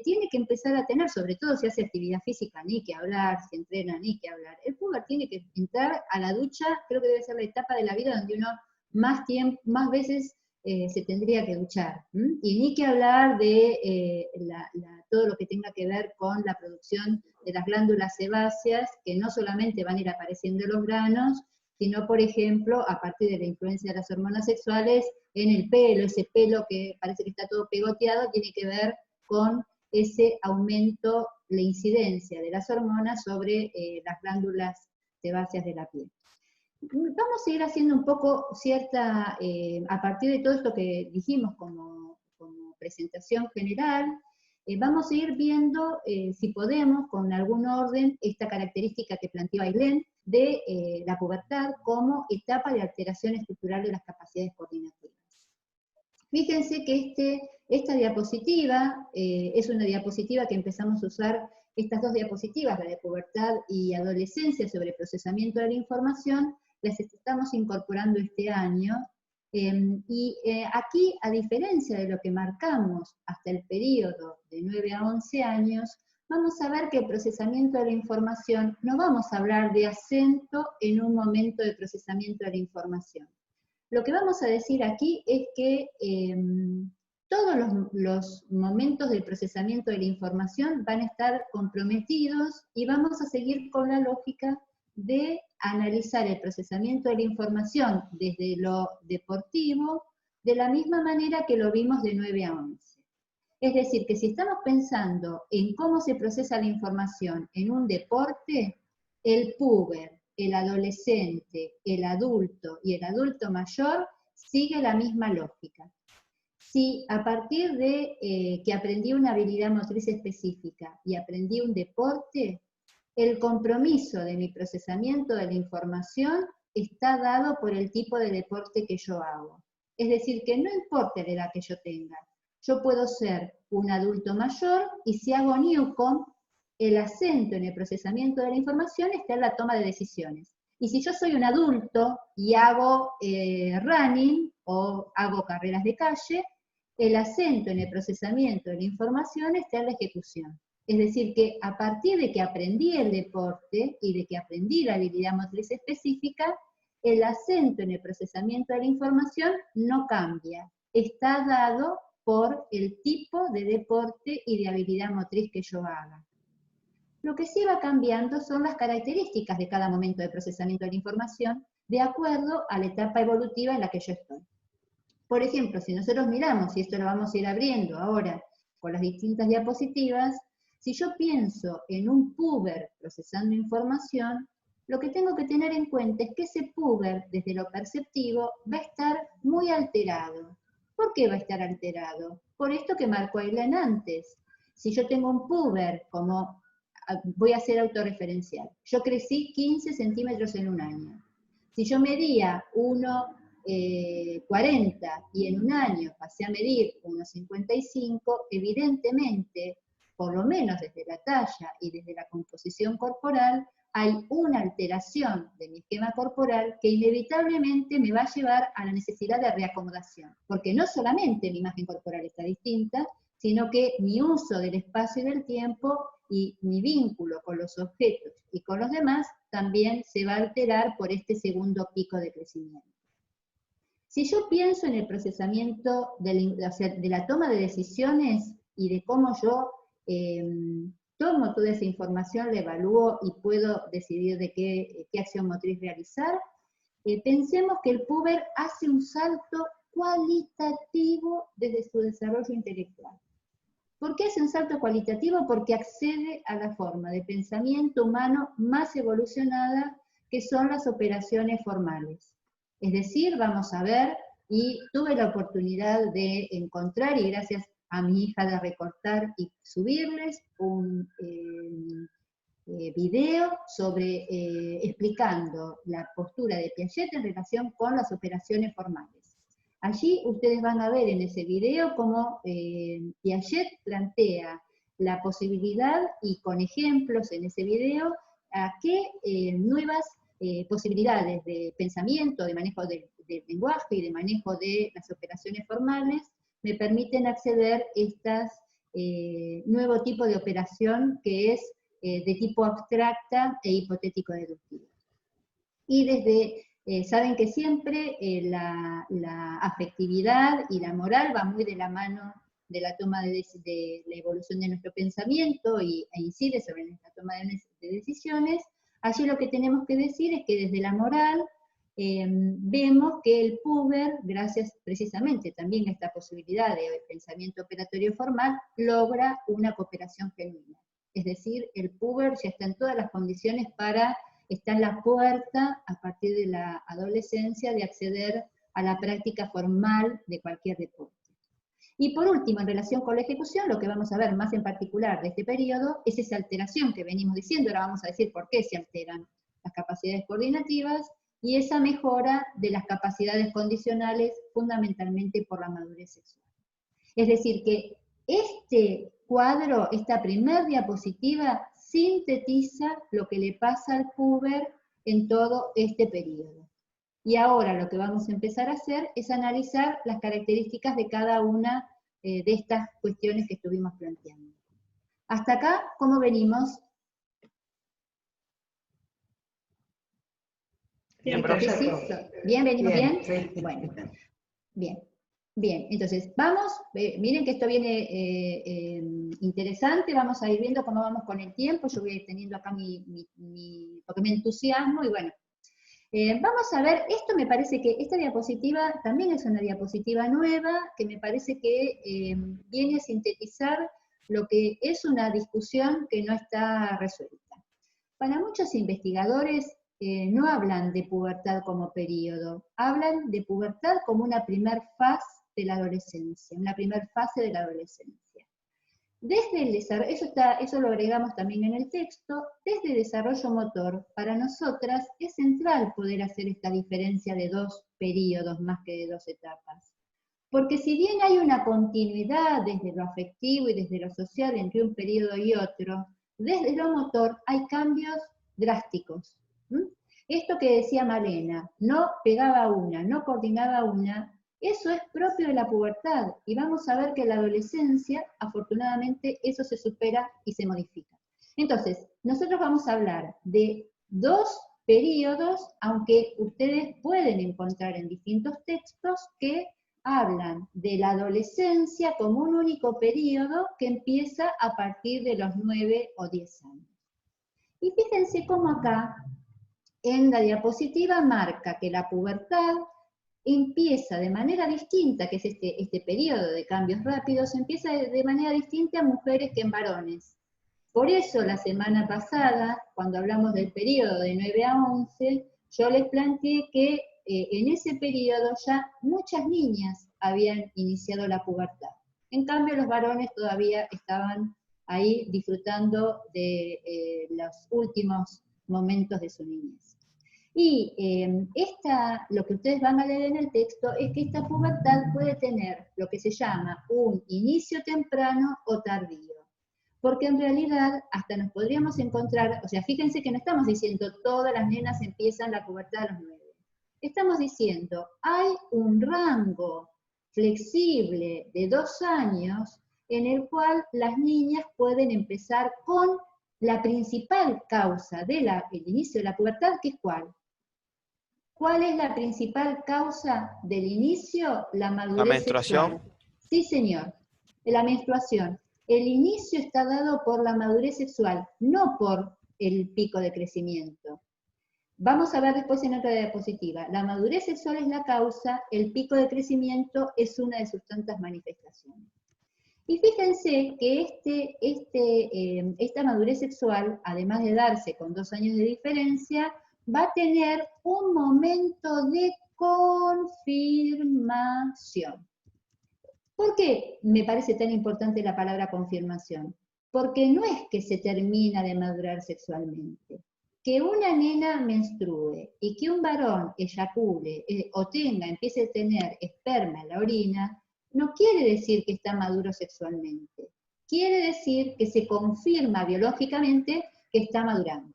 tiene que empezar a tener, sobre todo si hace actividad física, ni que hablar, si entrena, ni que hablar. El puber tiene que entrar a la ducha, creo que debe ser la etapa de la vida donde uno más veces se tendría que duchar. Y ni que hablar de todo lo que tenga que ver con la producción de las glándulas sebáceas, que no solamente van a ir apareciendo los granos, sino, por ejemplo, a partir de la influencia de las hormonas sexuales, en el pelo, ese pelo que parece que está todo pegoteado, tiene que ver con ese aumento, la incidencia de las hormonas sobre las glándulas sebáceas de la piel. Vamos a ir haciendo un poco a partir de todo esto que dijimos como presentación general, vamos a ir viendo, si podemos, con algún orden, esta característica que planteó Ailén de la pubertad como etapa de alteración estructural de las capacidades coordinativas. Fíjense que esta diapositiva es una diapositiva que empezamos a usar, estas dos diapositivas, la de pubertad y adolescencia sobre procesamiento de la información, las estamos incorporando este año, y aquí, a diferencia de lo que marcamos hasta el periodo de 9 a 11 años, vamos a ver que el procesamiento de la información, no vamos a hablar de acento en un momento de procesamiento de la información. Lo que vamos a decir aquí es que todos los momentos del procesamiento de la información van a estar comprometidos y vamos a seguir con la lógica de analizar el procesamiento de la información desde lo deportivo de la misma manera que lo vimos de 9 a 11. Es decir, que si estamos pensando en cómo se procesa la información en un deporte, el puber, el adolescente, el adulto y el adulto mayor sigue la misma lógica. Si a partir de que aprendí una habilidad motriz específica y aprendí un deporte, el compromiso de mi procesamiento de la información está dado por el tipo de deporte que yo hago. Es decir, que no importa la edad que yo tenga, yo puedo ser un adulto mayor y si hago Newcomb, el acento en el procesamiento de la información está en la toma de decisiones. Y si yo soy un adulto y hago running o hago carreras de calle, el acento en el procesamiento de la información está en la ejecución. Es decir, que a partir de que aprendí el deporte y de que aprendí la habilidad motriz específica, el acento en el procesamiento de la información no cambia. Está dado por el tipo de deporte y de habilidad motriz que yo haga. Lo que sí va cambiando son las características de cada momento de procesamiento de la información de acuerdo a la etapa evolutiva en la que yo estoy. Por ejemplo, si nosotros miramos, y esto lo vamos a ir abriendo ahora con las distintas diapositivas, si yo pienso en un puber procesando información, lo que tengo que tener en cuenta es que ese puber, desde lo perceptivo, va a estar muy alterado. ¿Por qué va a estar alterado? Por esto que marcó Ailén antes. Si yo tengo un puber, voy a ser autorreferencial, yo crecí 15 centímetros en un año. Si yo medía 1,40 y en un año pasé a medir 1,55, evidentemente, por lo menos desde la talla y desde la composición corporal, hay una alteración de mi esquema corporal que inevitablemente me va a llevar a la necesidad de reacomodación. Porque no solamente mi imagen corporal está distinta, sino que mi uso del espacio y del tiempo y mi vínculo con los objetos y con los demás también se va a alterar por este segundo pico de crecimiento. Si yo pienso en el procesamiento de la toma de decisiones y de cómo yo tomo toda esa información, la evalúo y puedo decidir de qué acción motriz realizar, pensemos que el puber hace un salto cualitativo desde su desarrollo intelectual. ¿Por qué hace un salto cualitativo? Porque accede a la forma de pensamiento humano más evolucionada que son las operaciones formales. Es decir, vamos a ver, y tuve la oportunidad de encontrar, y gracias a mi hija de recortar y subirles un video explicando la postura de Piaget en relación con las operaciones formales. Allí ustedes van a ver en ese video cómo Piaget plantea la posibilidad, y con ejemplos en ese video, a qué nuevas posibilidades de pensamiento, de manejo del lenguaje y de manejo de las operaciones formales me permiten acceder a este nuevo tipo de operación que es de tipo abstracta e hipotético-deductiva. Y desde Saben que siempre la afectividad y la moral va muy de la mano de la toma de la evolución de nuestro pensamiento e incide sobre nuestra toma de decisiones. Allí lo que tenemos que decir es que desde la moral vemos que el puber, gracias precisamente también a esta posibilidad de pensamiento operatorio formal, logra una cooperación genuina. Es decir, el puber ya está en todas las condiciones está en la puerta a partir de la adolescencia de acceder a la práctica formal de cualquier deporte. Y por último, en relación con la ejecución, lo que vamos a ver más en particular de este periodo es esa alteración que venimos diciendo, ahora vamos a decir por qué se alteran las capacidades coordinativas, y esa mejora de las capacidades condicionales fundamentalmente por la madurez sexual. Es decir, que este cuadro, esta primer diapositiva, sintetiza lo que le pasa al puber en todo este periodo. Y ahora lo que vamos a empezar a hacer es analizar las características de cada una de estas cuestiones que estuvimos planteando. Hasta acá, ¿cómo venimos? Bien, perfecto. ¿Bien? ¿Venimos bien? Sí. Bueno, bien. Bien, entonces, vamos, miren que esto viene interesante, vamos a ir viendo cómo vamos con el tiempo, yo voy a ir teniendo acá porque me entusiasmo, y bueno, vamos a ver, esto me parece que esta diapositiva también es una diapositiva nueva, que me parece que viene a sintetizar lo que es una discusión que no está resuelta. Para muchos investigadores, no hablan de pubertad como periodo, hablan de pubertad como una primer fase de la adolescencia, una primer fase de la adolescencia. Desde el desarrollo, eso lo agregamos también en el texto, desde el desarrollo motor, para nosotras es central poder hacer esta diferencia de dos periodos más que de dos etapas. Porque si bien hay una continuidad desde lo afectivo y desde lo social entre un periodo y otro, desde lo motor hay cambios drásticos. Esto que decía Malena, no pegaba una, no coordinaba una, eso es propio de la pubertad, y vamos a ver que en la adolescencia, afortunadamente, eso se supera y se modifica. Entonces, nosotros vamos a hablar de dos periodos, aunque ustedes pueden encontrar en distintos textos que hablan de la adolescencia como un único periodo que empieza a partir de los 9 o 10 años. Y fíjense cómo acá, en la diapositiva, marca que la pubertad empieza de manera distinta, que es este periodo de cambios rápidos, empieza de manera distinta en mujeres que en varones. Por eso la semana pasada, cuando hablamos del periodo de 9 a 11, yo les planteé que en ese periodo ya muchas niñas habían iniciado la pubertad. En cambio, los varones todavía estaban ahí disfrutando de los últimos momentos de su niñez. Y lo que ustedes van a leer en el texto es que esta pubertad puede tener lo que se llama un inicio temprano o tardío. Porque en realidad hasta nos podríamos encontrar, o sea, fíjense que no estamos diciendo todas las nenas empiezan la pubertad a los 9. Estamos diciendo, hay un rango flexible de 2 años en el cual las niñas pueden empezar con la principal causa del inicio de la pubertad, que es ¿cuál? ¿Cuál es la principal causa del inicio? La madurez ¿La menstruación? sexual. Sí, señor, la menstruación. El inicio está dado por la madurez sexual, no por el pico de crecimiento. Vamos a ver después en otra diapositiva. La madurez sexual es la causa, el pico de crecimiento es una de sus tantas manifestaciones. Y fíjense que esta madurez sexual, además de darse con 2 años de diferencia, va a tener un momento de confirmación. ¿Por qué me parece tan importante la palabra confirmación? Porque no es que se termina de madurar sexualmente. Que una nena menstrue y que un varón eyacule o empiece a tener esperma en la orina, no quiere decir que está maduro sexualmente. Quiere decir que se confirma biológicamente que está madurando.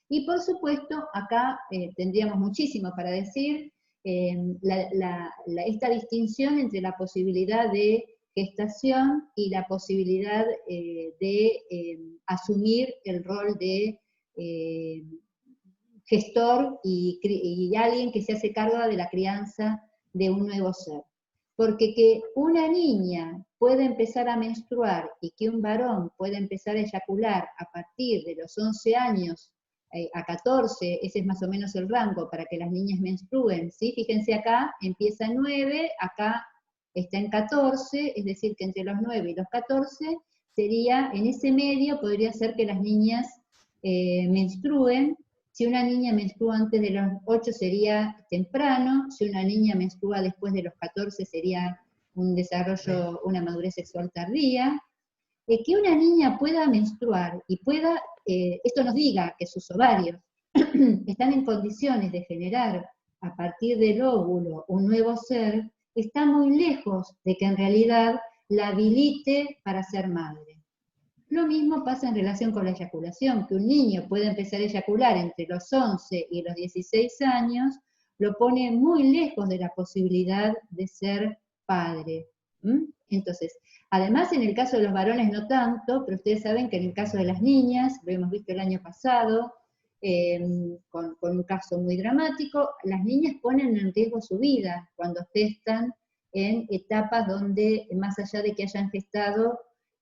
Y por supuesto, acá tendríamos muchísimo para decir, esta distinción entre la posibilidad de gestación y la posibilidad de asumir el rol de gestor y alguien que se hace cargo de la crianza de un nuevo ser. Porque que una niña pueda empezar a menstruar y que un varón pueda empezar a eyacular a partir de los 11 años a 14, ese es más o menos el rango para que las niñas menstruen, ¿sí? Fíjense acá, empieza en 9, acá está en 14, es decir que entre los 9 y los 14 sería, en ese medio podría ser que las niñas menstruen. Si una niña menstrua antes de los 8 sería temprano, si una niña menstrua después de los 14 sería un desarrollo, una madurez sexual tardía. Que una niña pueda menstruar y pueda, esto nos diga que sus ovarios están en condiciones de generar a partir del óvulo un nuevo ser, está muy lejos de que en realidad la habilite para ser madre. Lo mismo pasa en relación con la eyaculación, que un niño puede empezar a eyacular entre los 11 y los 16 años, lo pone muy lejos de la posibilidad de ser padre. Entonces, además en el caso de los varones no tanto, pero ustedes saben que en el caso de las niñas, lo hemos visto el año pasado, con un caso muy dramático, las niñas ponen en riesgo su vida cuando gestan en etapas donde, más allá de que hayan gestado,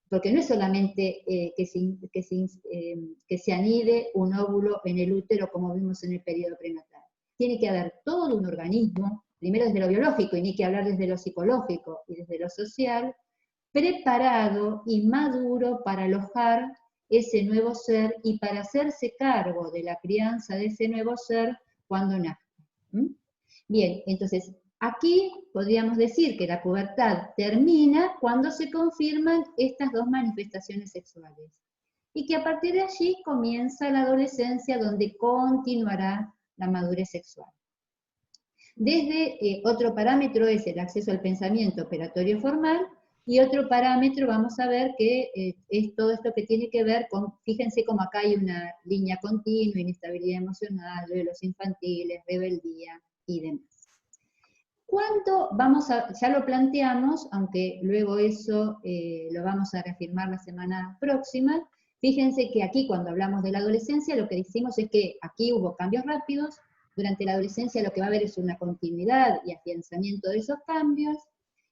porque no es solamente que se anide un óvulo en el útero como vimos en el periodo prenatal. Tiene que haber todo un organismo, primero desde lo biológico, y ni que hablar desde lo psicológico y desde lo social, preparado y maduro para alojar ese nuevo ser y para hacerse cargo de la crianza de ese nuevo ser cuando nazca. Bien, entonces, aquí podríamos decir que la pubertad termina cuando se confirman estas dos manifestaciones sexuales, y que a partir de allí comienza la adolescencia donde continuará la madurez sexual. Desde otro parámetro es el acceso al pensamiento operatorio formal, y otro parámetro vamos a ver que es todo esto que tiene que ver con, fíjense como acá hay una línea continua, inestabilidad emocional, duelos infantiles, rebeldía y demás. ¿Cuándo vamos a, ya lo planteamos, aunque luego eso lo vamos a reafirmar la semana próxima, fíjense que aquí cuando hablamos de la adolescencia lo que decimos es que aquí hubo cambios rápidos, durante la adolescencia lo que va a haber es una continuidad y afianzamiento de esos cambios,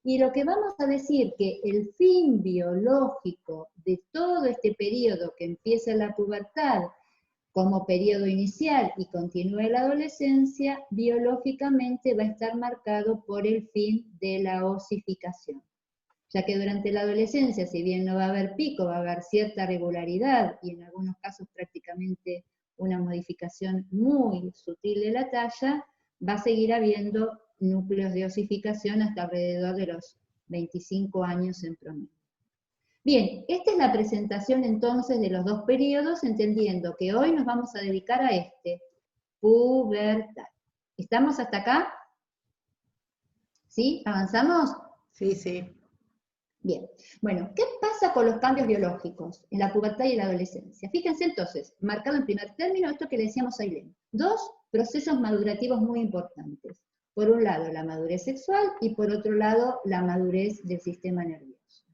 y lo que vamos a decir que el fin biológico de todo este periodo que empieza la pubertad como periodo inicial y continúa la adolescencia, biológicamente va a estar marcado por el fin de la osificación. Ya que durante la adolescencia, si bien no va a haber pico, va a haber cierta regularidad y en algunos casos prácticamente una modificación muy sutil de la talla, va a seguir habiendo núcleos de osificación hasta alrededor de los 25 años en promedio. Bien, esta es la presentación entonces de los dos periodos, entendiendo que hoy nos vamos a dedicar a este, pubertad. ¿Estamos hasta acá? ¿Sí? ¿Avanzamos? Sí, sí. Bien, bueno, ¿qué pasa con los cambios biológicos en la pubertad y la adolescencia? Fíjense entonces, marcado en primer término, esto que le decíamos a Ailén. Dos procesos madurativos muy importantes. Por un lado, la madurez sexual, y por otro lado, la madurez del sistema nervioso.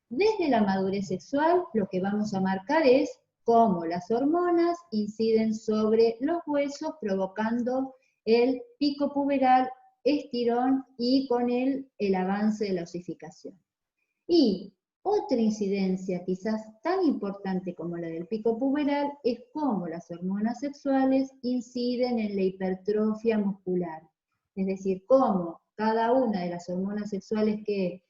Desde la madurez sexual, lo que vamos a marcar es cómo las hormonas inciden sobre los huesos, provocando el pico puberal, estirón, y con el avance de la osificación. Y otra incidencia quizás tan importante como la del pico puberal es cómo las hormonas sexuales inciden en la hipertrofia muscular. Es decir, cómo cada una de las hormonas sexuales que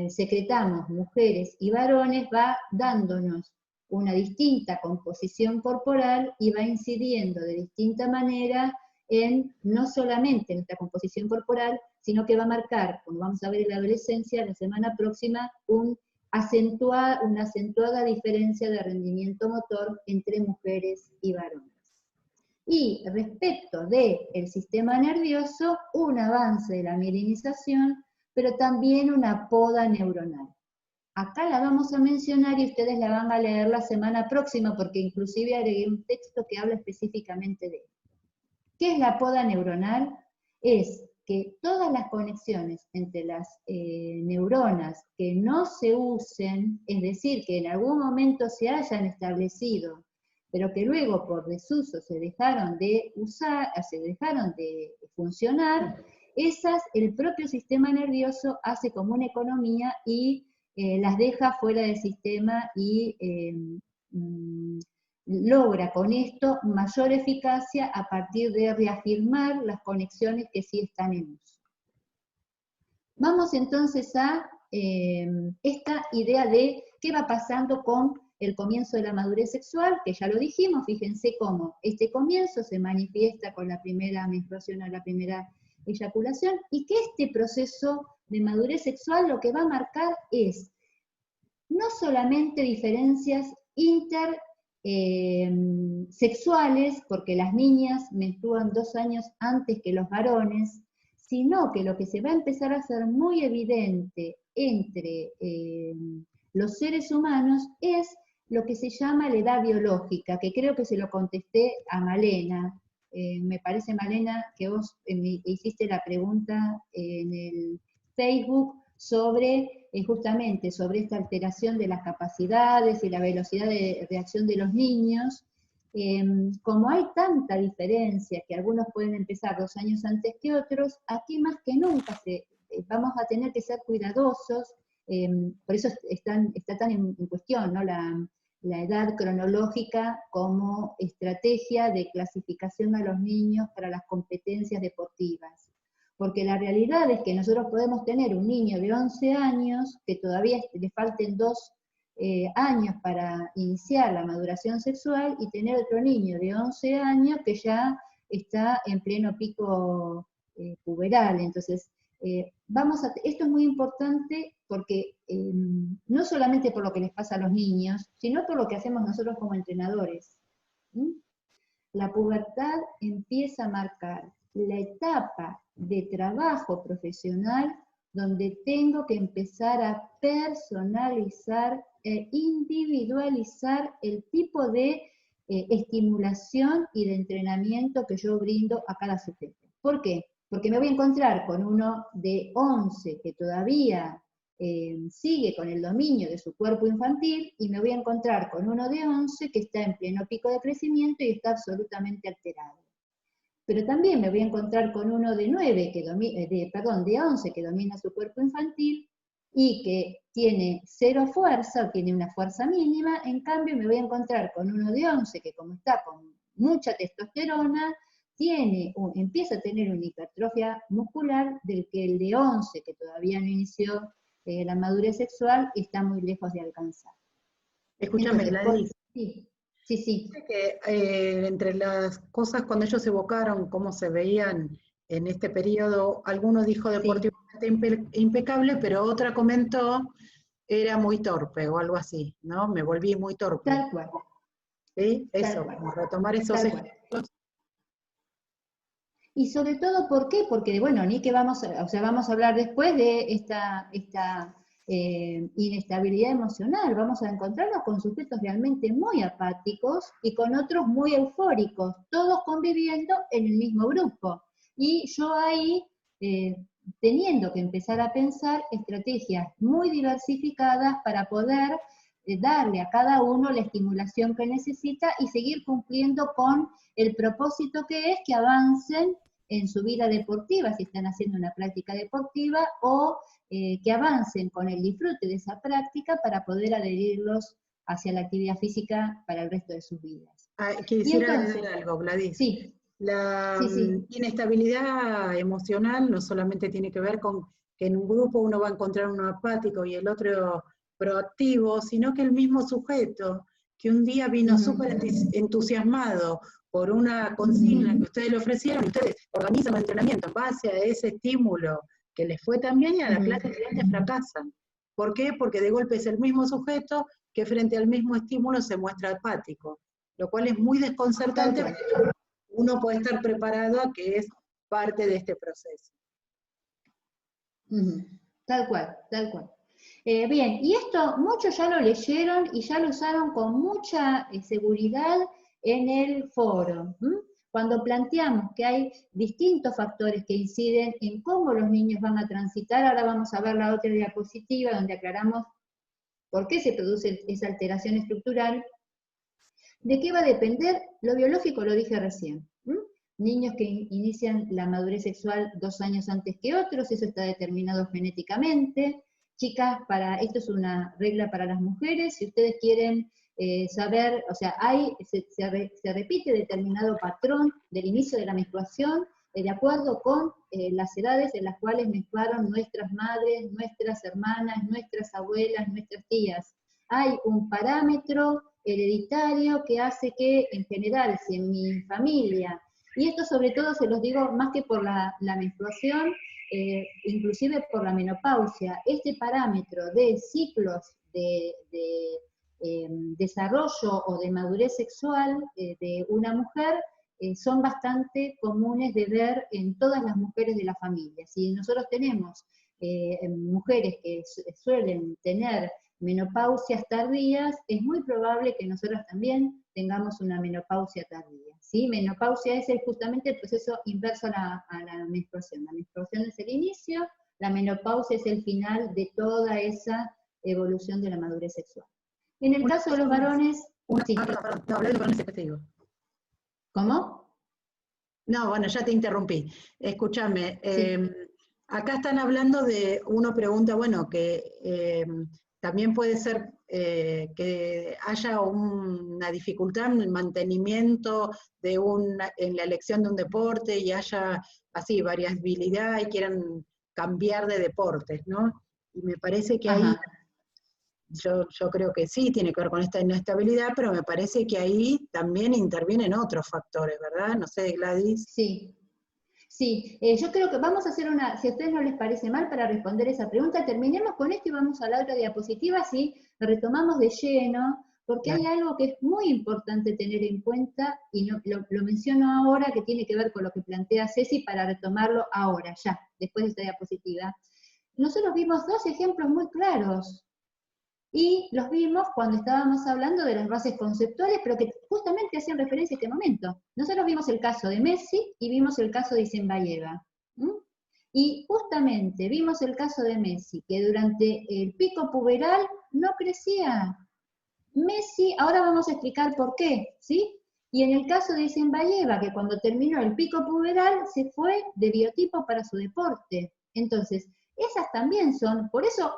secretamos mujeres y varones va dándonos una distinta composición corporal y va incidiendo de distinta manera en no solamente en esta composición corporal, sino que va a marcar, como vamos a ver en la adolescencia, la semana próxima, una acentuada diferencia de rendimiento motor entre mujeres y varones. Y respecto del sistema nervioso, un avance de la mielinización, pero también una poda neuronal. Acá la vamos a mencionar y ustedes la van a leer la semana próxima, porque inclusive agregué un texto que habla específicamente de esto. ¿Qué es la poda neuronal? Es que todas las conexiones entre las neuronas que no se usen, es decir, que en algún momento se hayan establecido pero que luego por desuso se dejaron de usar, se dejaron de funcionar, esas el propio sistema nervioso hace como una economía y las deja fuera del sistema y logra con esto mayor eficacia a partir de reafirmar las conexiones que sí están en uso. Vamos entonces a esta idea de qué va pasando con el comienzo de la madurez sexual, que ya lo dijimos, fíjense cómo este comienzo se manifiesta con la primera menstruación o la primera eyaculación, y que este proceso de madurez sexual lo que va a marcar es no solamente diferencias intersexuales, porque las niñas menstruan 2 años antes que los varones, sino que lo que se va a empezar a hacer muy evidente entre los seres humanos es lo que se llama la edad biológica, que creo que se lo contesté a Malena. Me parece, Malena, que vos me hiciste la pregunta en el Facebook sobre, justamente, sobre esta alteración de las capacidades y la velocidad de reacción de los niños. Como hay tanta diferencia, que algunos pueden empezar 2 años antes que otros, aquí más que nunca vamos a tener que ser cuidadosos, por eso está tan en cuestión, ¿no?, la edad cronológica como estrategia de clasificación a los niños para las competencias deportivas. Porque la realidad es que nosotros podemos tener un niño de 11 años, que todavía le falten 2 años para iniciar la maduración sexual, y tener otro niño de 11 años que ya está en pleno pico puberal. Entonces, esto es muy importante porque no solamente por lo que les pasa a los niños, sino por lo que hacemos nosotros como entrenadores. La pubertad empieza a marcar la etapa de trabajo profesional donde tengo que empezar a personalizar e individualizar el tipo de estimulación y de entrenamiento que yo brindo a cada sujeto. ¿Por qué? Porque me voy a encontrar con uno de 11 que todavía sigue con el dominio de su cuerpo infantil, y me voy a encontrar con uno de 11 que está en pleno pico de crecimiento y está absolutamente alterado. Pero también me voy a encontrar con uno de 11 que domina su cuerpo infantil y que tiene 0 fuerza, o tiene una fuerza mínima. En cambio me voy a encontrar con uno de 11 que, como está con mucha testosterona, empieza a tener una hipertrofia muscular del que el de 11, que todavía no inició la madurez sexual, está muy lejos de alcanzar. Escúchame, Gladys. Sí. Sí. Que, entre las cosas cuando ellos evocaron cómo se veían en este periodo, alguno dijo deportivamente impecable, pero otra comentó era muy torpe o algo así, ¿no? Me volví muy torpe. Tal cual. ¿Sí? Eso, Tal cual. como retomar esos ejemplos. Y sobre todo, ¿por qué? Porque, bueno, vamos a hablar después de esta inestabilidad emocional. Vamos a encontrarnos con sujetos realmente muy apáticos y con otros muy eufóricos, todos conviviendo en el mismo grupo. Y yo ahí, teniendo que empezar a pensar estrategias muy diversificadas para poder darle a cada uno la estimulación que necesita y seguir cumpliendo con el propósito que es que avancen en su vida deportiva, si están haciendo una práctica deportiva, o que avancen con el disfrute de esa práctica para poder adherirlos hacia la actividad física para el resto de sus vidas. Quisiera decir algo, Gladys. Sí. La inestabilidad emocional no solamente tiene que ver con que en un grupo uno va a encontrar uno apático y el otro proactivo, sino que el mismo sujeto, que un día vino súper entusiasmado por una consigna que ustedes le ofrecieron, y ustedes organizan el entrenamiento en base a ese estímulo que les fue tan bien, y a la clase siguiente fracasan. ¿Por qué? Porque de golpe es el mismo sujeto que frente al mismo estímulo se muestra apático, lo cual es muy desconcertante, porque uno puede estar preparado a que es parte de este proceso. Tal cual, tal cual. Bien, y esto muchos ya lo leyeron y ya lo usaron con mucha seguridad en el foro. Cuando planteamos que hay distintos factores que inciden en cómo los niños van a transitar, ahora vamos a ver la otra diapositiva donde aclaramos por qué se produce esa alteración estructural. ¿De qué va a depender? Lo biológico lo dije recién. Niños que inician la madurez sexual 2 años antes que otros, eso está determinado genéticamente. Chicas, esto es una regla para las mujeres, si ustedes quieren saber, o sea, se repite determinado patrón del inicio de la menstruación, de acuerdo con las edades en las cuales menstruaron nuestras madres, nuestras hermanas, nuestras abuelas, nuestras tías. Hay un parámetro hereditario que hace que, en general, si en mi familia, y esto sobre todo se los digo más que por la menstruación, inclusive por la menopausia, este parámetro de ciclos de desarrollo o de madurez sexual de una mujer son bastante comunes de ver en todas las mujeres de la familia. Si nosotros tenemos mujeres que suelen tener menopausias tardías, es muy probable que nosotros también tengamos una menopausia tardía. ¿Sí? Menopausia es justamente el proceso inverso a la menstruación. La menstruación es el inicio, la menopausia es el final de toda esa evolución de la madurez sexual. En el caso de los varones... Sí. Perdón, no, hablé de los varones, después te digo. ¿Cómo? No, bueno, ya te interrumpí. Escúchame, Sí. acá están hablando de, uno pregunta, bueno, que también puede ser que haya una dificultad en el mantenimiento en la elección de un deporte y haya así variabilidad y quieran cambiar de deportes, ¿no? Y me parece que ahí, yo creo que sí, tiene que ver con esta inestabilidad, pero me parece que ahí también intervienen otros factores, ¿verdad? No sé, Gladys. Sí. Sí, yo creo que vamos a hacer si a ustedes no les parece mal, para responder esa pregunta, terminemos con esto y vamos a la otra diapositiva, así retomamos de lleno, porque hay algo que es muy importante tener en cuenta, y lo menciono ahora, que tiene que ver con lo que plantea Ceci, para retomarlo ahora, ya, después de esta diapositiva. Nosotros vimos 2 ejemplos muy claros, y los vimos cuando estábamos hablando de las bases conceptuales, pero que justamente hacían referencia a este momento. Nosotros vimos el caso de Messi y vimos el caso de Isenbayeva. Y justamente vimos el caso de Messi, que durante el pico puberal no crecía. Messi, ahora vamos a explicar por qué, ¿sí? Y en el caso de Isenbayeva, que cuando terminó el pico puberal se fue de biotipo para su deporte. Entonces, esas también son, por eso...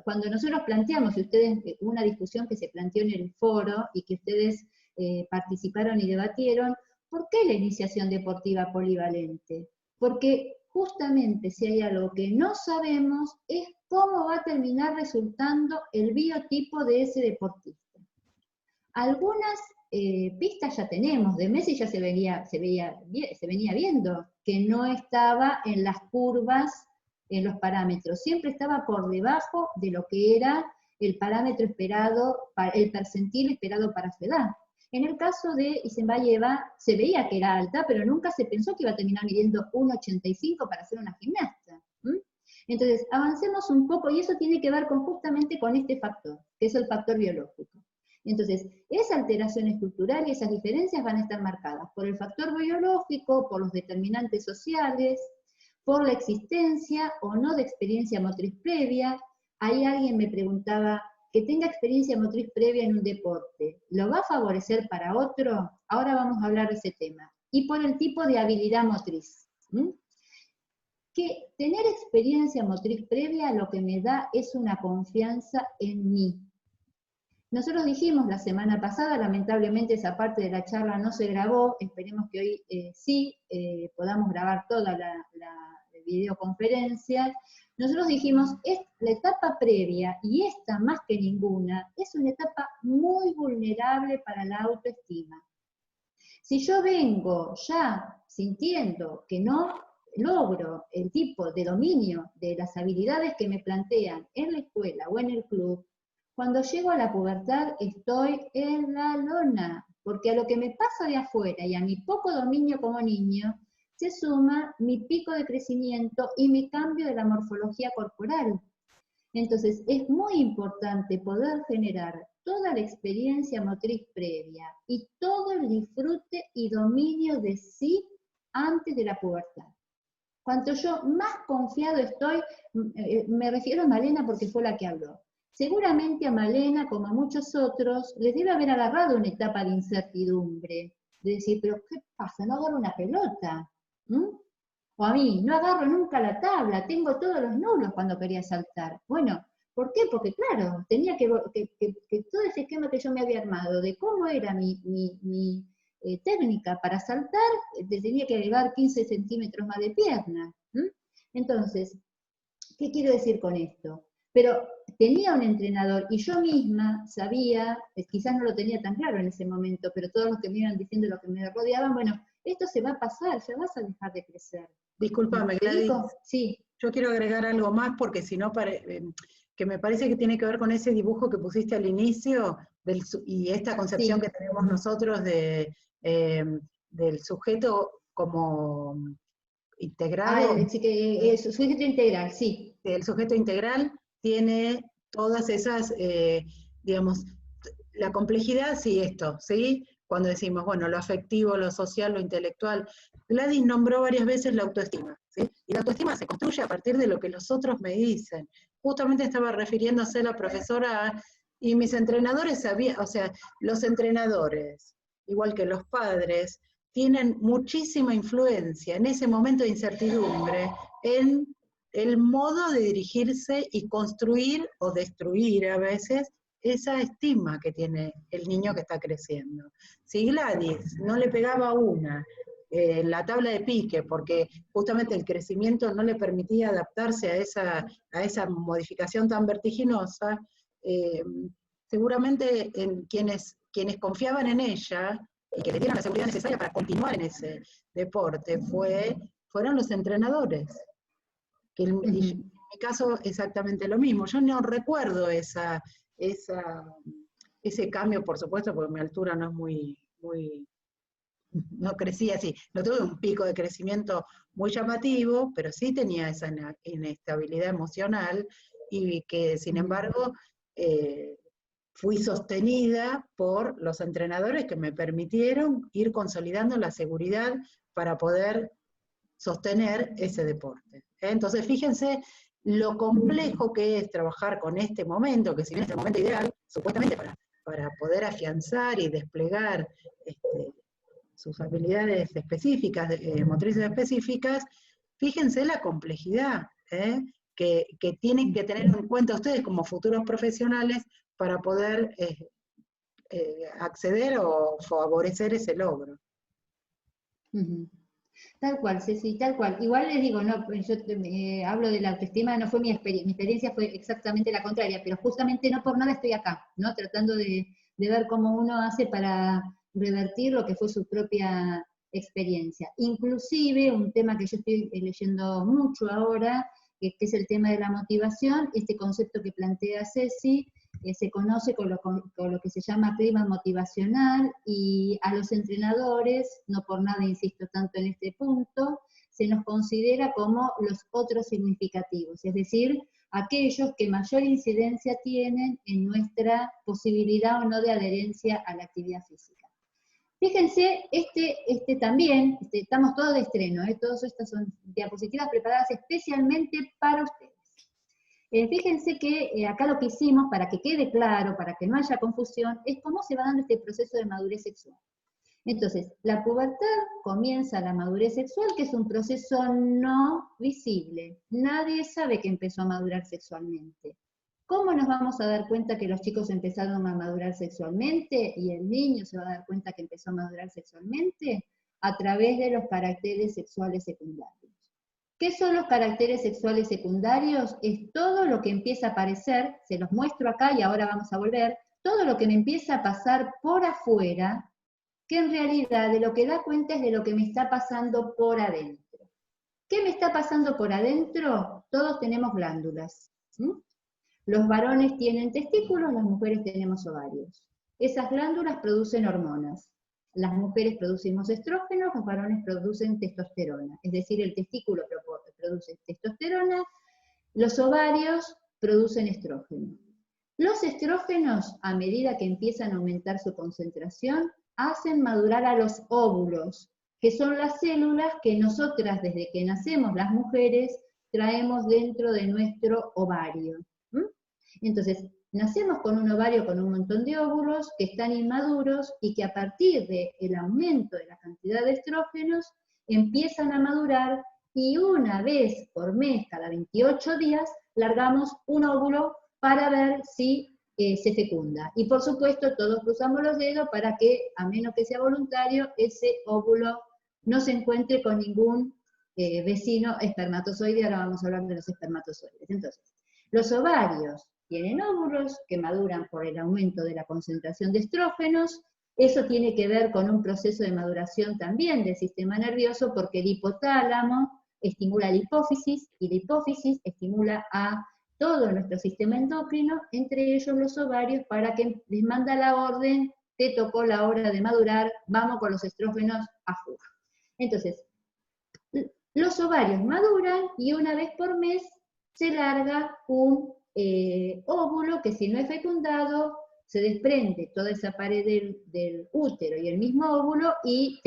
Cuando nosotros planteamos, y ustedes, una discusión que se planteó en el foro y que ustedes participaron y debatieron, ¿por qué la iniciación deportiva polivalente? Porque justamente si hay algo que no sabemos es cómo va a terminar resultando el biotipo de ese deportista. Algunas pistas ya tenemos, de Messi ya se venía viendo, que no estaba en las curvas, en los parámetros, siempre estaba por debajo de lo que era el parámetro esperado, el percentil esperado para su edad. En el caso de Isenbayeva, se veía que era alta, pero nunca se pensó que iba a terminar midiendo 1,85 para ser una gimnasta. Entonces, avancemos un poco, y eso tiene que ver justamente con este factor, que es el factor biológico. Entonces, esa alteración estructural y esas diferencias van a estar marcadas por el factor biológico, por los determinantes sociales, por la existencia o no de experiencia motriz previa. Ahí alguien me preguntaba, que tenga experiencia motriz previa en un deporte, ¿lo va a favorecer para otro? Ahora vamos a hablar de ese tema. Y por el tipo de habilidad motriz. Que tener experiencia motriz previa lo que me da es una confianza en mí. Nosotros dijimos la semana pasada, lamentablemente esa parte de la charla no se grabó, esperemos que hoy sí podamos grabar toda la videoconferencia. Nosotros dijimos, la etapa previa, y esta más que ninguna, es una etapa muy vulnerable para la autoestima. Si yo vengo ya sintiendo que no logro el tipo de dominio de las habilidades que me plantean en la escuela o en el club, cuando llego a la pubertad estoy en la lona, porque a lo que me pasa de afuera y a mi poco dominio como niño, se suma mi pico de crecimiento y mi cambio de la morfología corporal. Entonces, es muy importante poder generar toda la experiencia motriz previa y todo el disfrute y dominio de sí antes de la pubertad. Cuanto yo más confiado estoy, me refiero a Malena porque fue la que habló, seguramente a Malena, como a muchos otros, les debe haber agarrado una etapa de incertidumbre, de decir, pero ¿qué pasa? No agarro una pelota. O a mí, no agarro nunca la tabla, tengo todos los nulos cuando quería saltar. Bueno, ¿por qué? Porque claro, tenía que todo ese esquema que yo me había armado de cómo era mi técnica para saltar, tenía que agregar 15 centímetros más de pierna. Entonces, ¿qué quiero decir con esto? Pero tenía un entrenador y yo misma sabía, quizás no lo tenía tan claro en ese momento, pero todos los que me iban diciendo, los que me rodeaban, bueno, esto se va a pasar, ya vas a dejar de crecer. Discúlpame, Gladys. Sí. Yo quiero agregar algo más porque si no, que me parece que tiene que ver con ese dibujo que pusiste al inicio y esta concepción que tenemos nosotros del sujeto como integrado. Sujeto integral, sí. El sujeto integral tiene todas esas, digamos, la complejidad, sí, esto, ¿sí? Cuando decimos, bueno, lo afectivo, lo social, lo intelectual. Gladys nombró varias veces la autoestima, ¿sí? Y la autoestima se construye a partir de lo que los otros me dicen. Justamente estaba refiriéndose la profesora y mis entrenadores sabían, o sea, los entrenadores, igual que los padres, tienen muchísima influencia en ese momento de incertidumbre en el modo de dirigirse y construir o destruir a veces esa estima que tiene el niño que está creciendo. Si Gladys no le pegaba una en la tabla de pique, porque justamente el crecimiento no le permitía adaptarse a esa modificación tan vertiginosa, seguramente quienes confiaban en ella y que le dieron la seguridad necesaria para continuar en ese deporte fueron los entrenadores. Que en mi caso exactamente lo mismo. Yo no recuerdo ese cambio, por supuesto, porque mi altura no es no crecí así. No tuve un pico de crecimiento muy llamativo, pero sí tenía esa inestabilidad emocional y que, sin embargo, fui sostenida por los entrenadores que me permitieron ir consolidando la seguridad para poder sostener ese deporte. Entonces, fíjense lo complejo que es trabajar con este momento, que si bien es el momento ideal, supuestamente para poder afianzar y desplegar sus habilidades específicas, motrices específicas, fíjense la complejidad que tienen que tener en cuenta ustedes como futuros profesionales para poder acceder o favorecer ese logro. Tal cual, Ceci, tal cual. Igual les digo, no, yo hablo de la autoestima, no fue mi experiencia fue exactamente la contraria, pero justamente no por nada estoy acá, ¿no? Tratando de ver cómo uno hace para revertir lo que fue su propia experiencia. Inclusive, un tema que yo estoy leyendo mucho ahora, que es el tema de la motivación, este concepto que plantea Ceci, se conoce con lo que se llama clima motivacional, y a los entrenadores, no por nada insisto tanto en este punto, se nos considera como los otros significativos, es decir, aquellos que mayor incidencia tienen en nuestra posibilidad o no de adherencia a la actividad física. Fíjense, también, estamos todos de estreno, todas estas son diapositivas preparadas especialmente para ustedes. Fíjense que acá lo que hicimos, para que quede claro, para que no haya confusión, es cómo se va dando este proceso de madurez sexual. Entonces, la pubertad comienza la madurez sexual, que es un proceso no visible. Nadie sabe que empezó a madurar sexualmente. ¿Cómo nos vamos a dar cuenta que los chicos empezaron a madurar sexualmente y el niño se va a dar cuenta que empezó a madurar sexualmente? A través de los caracteres sexuales secundarios. ¿Qué son los caracteres sexuales secundarios? Es todo lo que empieza a aparecer, se los muestro acá y ahora vamos a volver, todo lo que me empieza a pasar por afuera, que en realidad de lo que da cuenta es de lo que me está pasando por adentro. ¿Qué me está pasando por adentro? Todos tenemos glándulas. Los varones tienen testículos, las mujeres tenemos ovarios. Esas glándulas producen hormonas. Las mujeres producimos estrógenos, los varones producen testosterona. Es decir, el testículo produce testosterona, los ovarios producen estrógeno. Los estrógenos, a medida que empiezan a aumentar su concentración, hacen madurar a los óvulos, que son las células que nosotras, desde que nacemos las mujeres, traemos dentro de nuestro ovario. Entonces, nacemos con un ovario con un montón de óvulos que están inmaduros y que a partir del aumento de la cantidad de estrógenos empiezan a madurar y una vez por mes, cada 28 días, largamos un óvulo para ver si se fecunda. Y por supuesto todos cruzamos los dedos para que, a menos que sea voluntario, ese óvulo no se encuentre con ningún vecino espermatozoide. Ahora vamos a hablar de los espermatozoides. Entonces, los ovarios tienen óvulos que maduran por el aumento de la concentración de estrógenos. Eso tiene que ver con un proceso de maduración también del sistema nervioso, porque el hipotálamo estimula la hipófisis, y la hipófisis estimula a todo nuestro sistema endocrino, entre ellos los ovarios, para que les manda la orden, te tocó la hora de madurar, vamos con los estrógenos a full. Entonces, los ovarios maduran y una vez por mes se larga un óvulo que, si no es fecundado, se desprende toda esa pared del útero y el mismo óvulo, y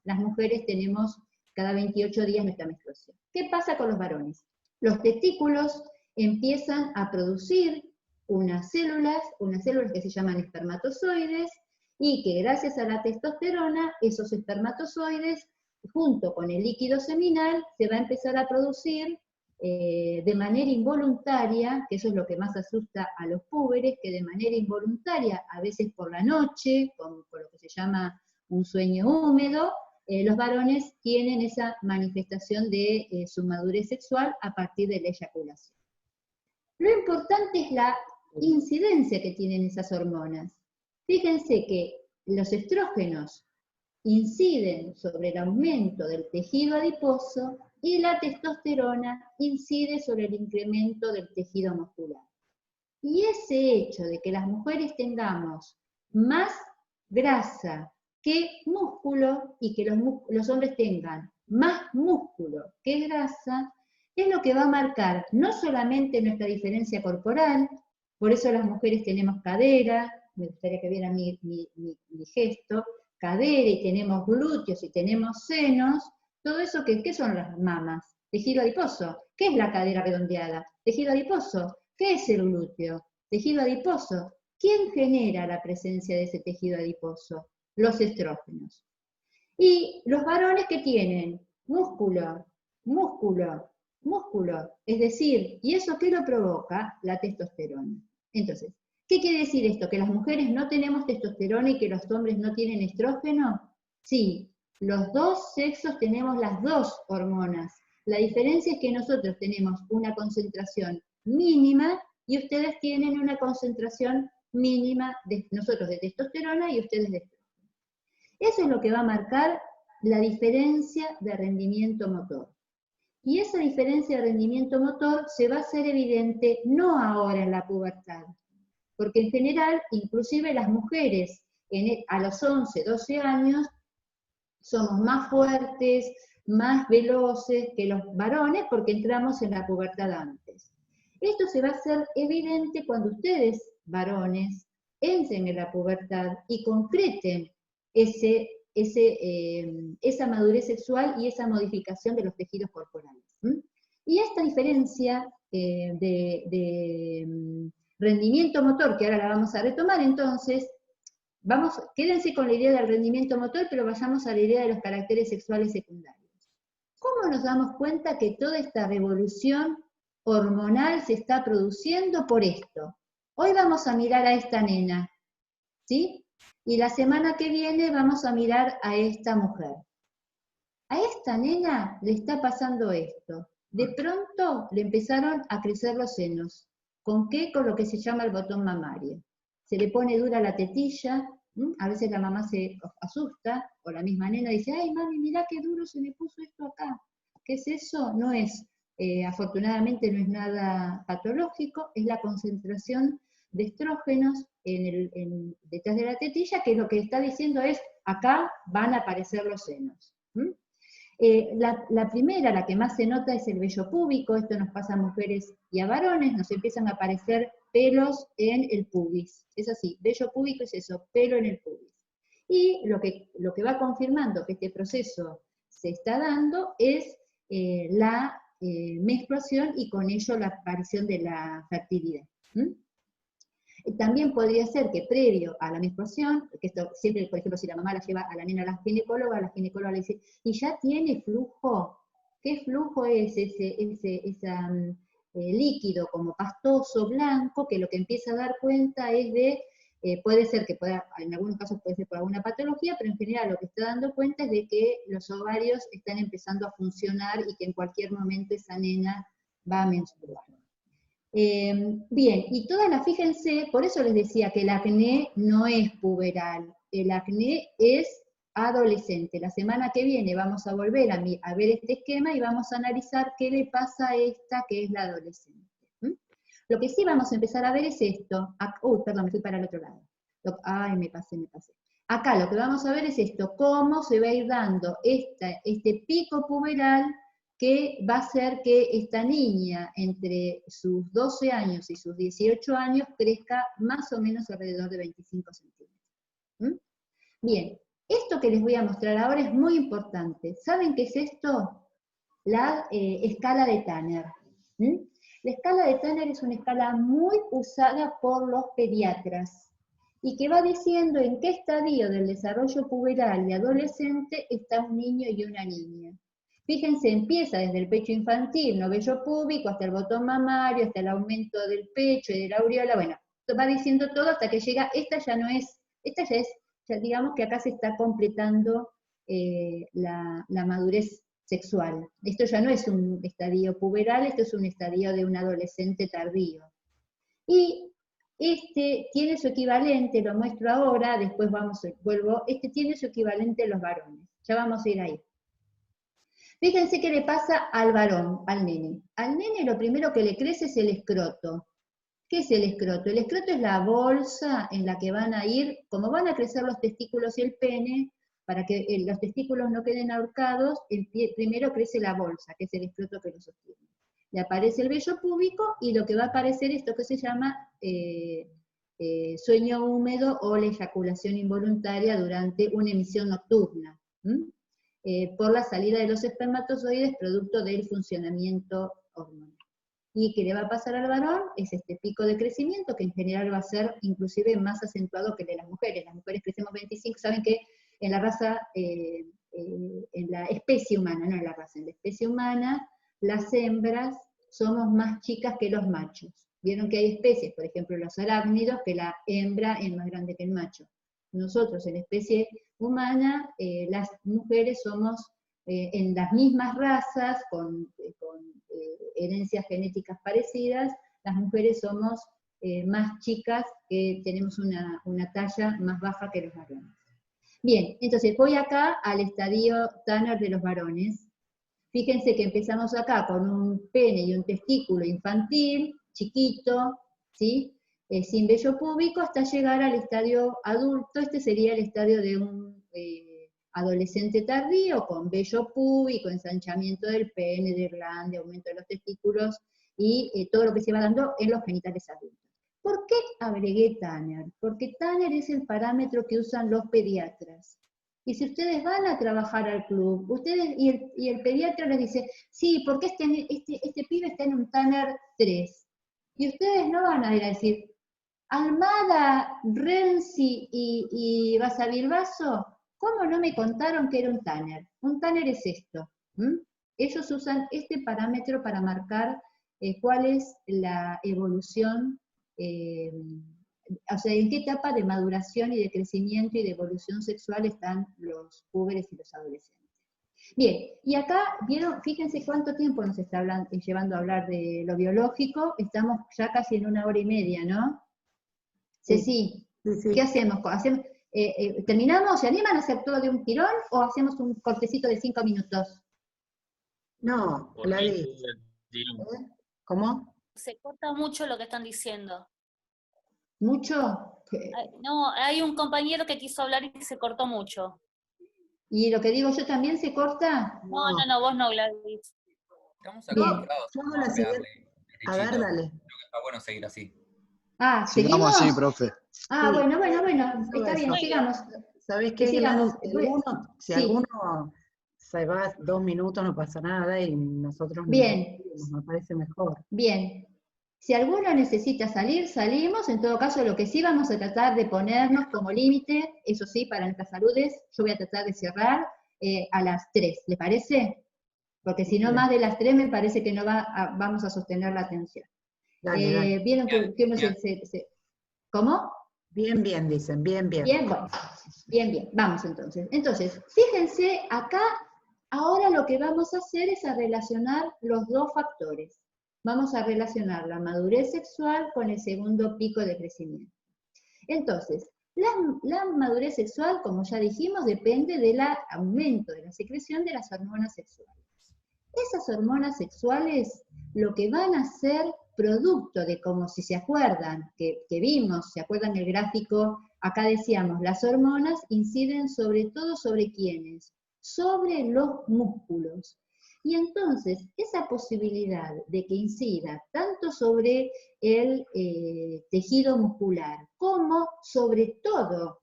las mujeres tenemos cada 28 días nuestra menstruación. ¿Qué pasa con los varones? Los testículos empiezan a producir unas células que se llaman espermatozoides, y que gracias a la testosterona, esos espermatozoides, junto con el líquido seminal, se va a empezar a producir de manera involuntaria, que eso es lo que más asusta a los púberes, que de manera involuntaria, a veces por la noche, con lo que se llama un sueño húmedo, los varones tienen esa manifestación de su madurez sexual a partir de la eyaculación. Lo importante es la incidencia que tienen esas hormonas. Fíjense que los estrógenos inciden sobre el aumento del tejido adiposo y la testosterona incide sobre el incremento del tejido muscular. Y ese hecho de que las mujeres tengamos más grasa que músculo y que los hombres tengan más músculo que grasa, es lo que va a marcar no solamente nuestra diferencia corporal, por eso las mujeres tenemos cadera, me gustaría que vieran mi gesto, cadera, y tenemos glúteos y tenemos senos, todo eso, ¿qué son las mamas? Tejido adiposo. ¿Qué es la cadera redondeada? Tejido adiposo. ¿Qué es el glúteo? Tejido adiposo. ¿Quién genera la presencia de ese tejido adiposo? Los estrógenos. Y los varones que tienen músculo, músculo, músculo, es decir, ¿y eso qué lo provoca? La testosterona. Entonces, ¿qué quiere decir esto? ¿Que las mujeres no tenemos testosterona y que los hombres no tienen estrógeno? Sí, los dos sexos tenemos las dos hormonas. La diferencia es que nosotros tenemos una concentración mínima y ustedes tienen una concentración mínima, nosotros de testosterona y ustedes de estrógeno. Eso es lo que va a marcar la diferencia de rendimiento motor. Y esa diferencia de rendimiento motor se va a hacer evidente no ahora en la pubertad, porque en general, inclusive las mujeres a los 11, 12 años, somos más fuertes, más veloces que los varones, porque entramos en la pubertad antes. Esto se va a hacer evidente cuando ustedes, varones, entren en la pubertad y concreten esa madurez sexual y esa modificación de los tejidos corporales. Y esta diferencia de rendimiento motor, que ahora la vamos a retomar, entonces, quédense con la idea del rendimiento motor, pero vayamos a la idea de los caracteres sexuales secundarios. ¿Cómo nos damos cuenta que toda esta revolución hormonal se está produciendo por esto? Hoy vamos a mirar a esta nena, ¿sí? Y la semana que viene vamos a mirar a esta mujer. A esta nena le está pasando esto. De pronto le empezaron a crecer los senos. ¿Con qué? Con lo que se llama el botón mamario. Se le pone dura la tetilla, a veces la mamá se asusta, o la misma nena dice, ay mami, mirá qué duro se me puso esto acá. ¿Qué es eso? No es, afortunadamente no es nada patológico, es la concentración de estrógenos detrás de la tetilla, que lo que está diciendo es, acá van a aparecer los senos. La primera, la que más se nota, es el vello púbico. Esto nos pasa a mujeres y a varones, nos empiezan a aparecer pelos en el pubis. Es así, vello púbico es eso, pelo en el pubis. Y lo que va confirmando que este proceso se está dando es la menstruación y con ello la aparición de la fertilidad. También podría ser que previo a la menstruación, que esto siempre, por ejemplo, si la mamá la lleva a la nena a la ginecóloga le dice, ¿y ya tiene flujo? ¿Qué flujo es ese líquido como pastoso, blanco, que lo que empieza a dar cuenta es de, puede ser que en algunos casos puede ser por alguna patología, pero en general lo que está dando cuenta es de que los ovarios están empezando a funcionar y que en cualquier momento esa nena va a menstruar. Bien, y fíjense, por eso les decía que el acné no es puberal, el acné es adolescente. La semana que viene vamos a volver a ver este esquema y vamos a analizar qué le pasa a esta que es la adolescente. Lo que sí vamos a empezar a ver es esto. Perdón, me fui para el otro lado. Me pasé. Acá lo que vamos a ver es esto, cómo se va a ir dando este pico puberal que va a hacer que esta niña entre sus 12 años y sus 18 años crezca más o menos alrededor de 25 centímetros. Bien, esto que les voy a mostrar ahora es muy importante. ¿Saben qué es esto? La escala de Tanner. La escala de Tanner es una escala muy usada por los pediatras y que va diciendo en qué estadio del desarrollo puberal y adolescente está un niño y una niña. Fíjense, empieza desde el pecho infantil, vello púbico, hasta el botón mamario, hasta el aumento del pecho y de la aureola, bueno, va diciendo todo hasta que llega, esta ya es, ya digamos que acá se está completando la madurez sexual. Esto ya no es un estadio puberal, esto es un estadio de un adolescente tardío. Y este tiene su equivalente, lo muestro ahora, después este tiene su equivalente en los varones. Ya vamos a ir ahí. Fíjense qué le pasa al varón, al nene. Al nene lo primero que le crece es el escroto. ¿Qué es el escroto? El escroto es la bolsa en la que van a ir, como van a crecer los testículos y el pene, para que los testículos no queden ahorcados, primero crece la bolsa, que es el escroto que lo sostiene. Le aparece el vello púbico y lo que va a aparecer es esto que se llama sueño húmedo o la eyaculación involuntaria durante una emisión nocturna. Por la salida de los espermatozoides producto del funcionamiento hormonal. Y que le va a pasar al varón es este pico de crecimiento, que en general va a ser inclusive más acentuado que el de las mujeres. Las mujeres crecemos 25, saben que en la raza, en la especie humana, no en la raza, en la especie humana, las hembras somos más chicas que los machos. Vieron que hay especies, por ejemplo los arácnidos, que la hembra es más grande que el macho. Nosotros en la especie humana, las mujeres somos en las mismas razas, con herencias genéticas parecidas, las mujeres somos más chicas, que tenemos una talla más baja que los varones. Bien, entonces voy acá al estadio Tanner de los varones. Fíjense que empezamos acá con un pene y un testículo infantil, chiquito, ¿sí? Sin vello púbico, hasta llegar al estadio adulto. Este sería el estadio de un adolescente tardío, con vello púbico, ensanchamiento del pene, de glande, aumento de los testículos, y todo lo que se va dando en los genitales adultos. ¿Por qué agregué Tanner? Porque Tanner es el parámetro que usan los pediatras. Y si ustedes van a trabajar al club, y el pediatra les dice, sí, porque este pibe está en un Tanner 3. Y ustedes no van a ir a decir, Almada, Renzi y Basavilbaso, ¿cómo no me contaron que era un Tanner? Un Tanner es esto. Ellos usan este parámetro para marcar cuál es la evolución, o sea, en qué etapa de maduración y de crecimiento y de evolución sexual están los púberes y los adolescentes. Bien, y acá, ¿vieron? Fíjense cuánto tiempo nos está llevando a hablar de lo biológico. Estamos ya casi en 1 hora y media, ¿no? Ceci, sí. ¿Qué hacemos? ¿Terminamos? ¿Se animan a hacer todo de un tirón o hacemos un cortecito de 5 minutos? No, Gladys. ¿Cómo? Se corta mucho lo que están diciendo. ¿Mucho? No, hay un compañero que quiso hablar y se cortó mucho. ¿Y lo que digo yo también se corta? No, vos no, Gladys. Estamos acostumbrados a pegarle. A ver, dale. Creo que está bueno seguir así. ¿seguimos? Sigamos así, profe. Bueno, está bien, sigamos. ¿Sabés qué? Si alguno se va 2 minutos, no pasa nada, y nosotros bien. Me parece mejor. Bien. Si alguno necesita salir, salimos. En todo caso, lo que sí vamos a tratar de ponernos como límite, eso sí, para nuestras saludes, yo voy a tratar de cerrar a las 3, ¿le parece? Porque si no, más de las 3 me parece que no vamos a sostener la atención. Dale. ¿Vieron que uno ¿Cómo? Bien, dicen, bien. Bien, bueno, bien, vamos entonces. Entonces, fíjense, acá, ahora lo que vamos a hacer es a relacionar los dos factores. Vamos a relacionar la madurez sexual con el segundo pico de crecimiento. Entonces, la madurez sexual, como ya dijimos, depende del aumento de la secreción de las hormonas sexuales. Esas hormonas sexuales lo que van a ser producto de, como si se acuerdan, que vimos, se acuerdan el gráfico, acá decíamos, las hormonas inciden sobre todo sobre ¿quiénes? Sobre los músculos. Y entonces, esa posibilidad de que incida tanto sobre el tejido muscular como sobre todo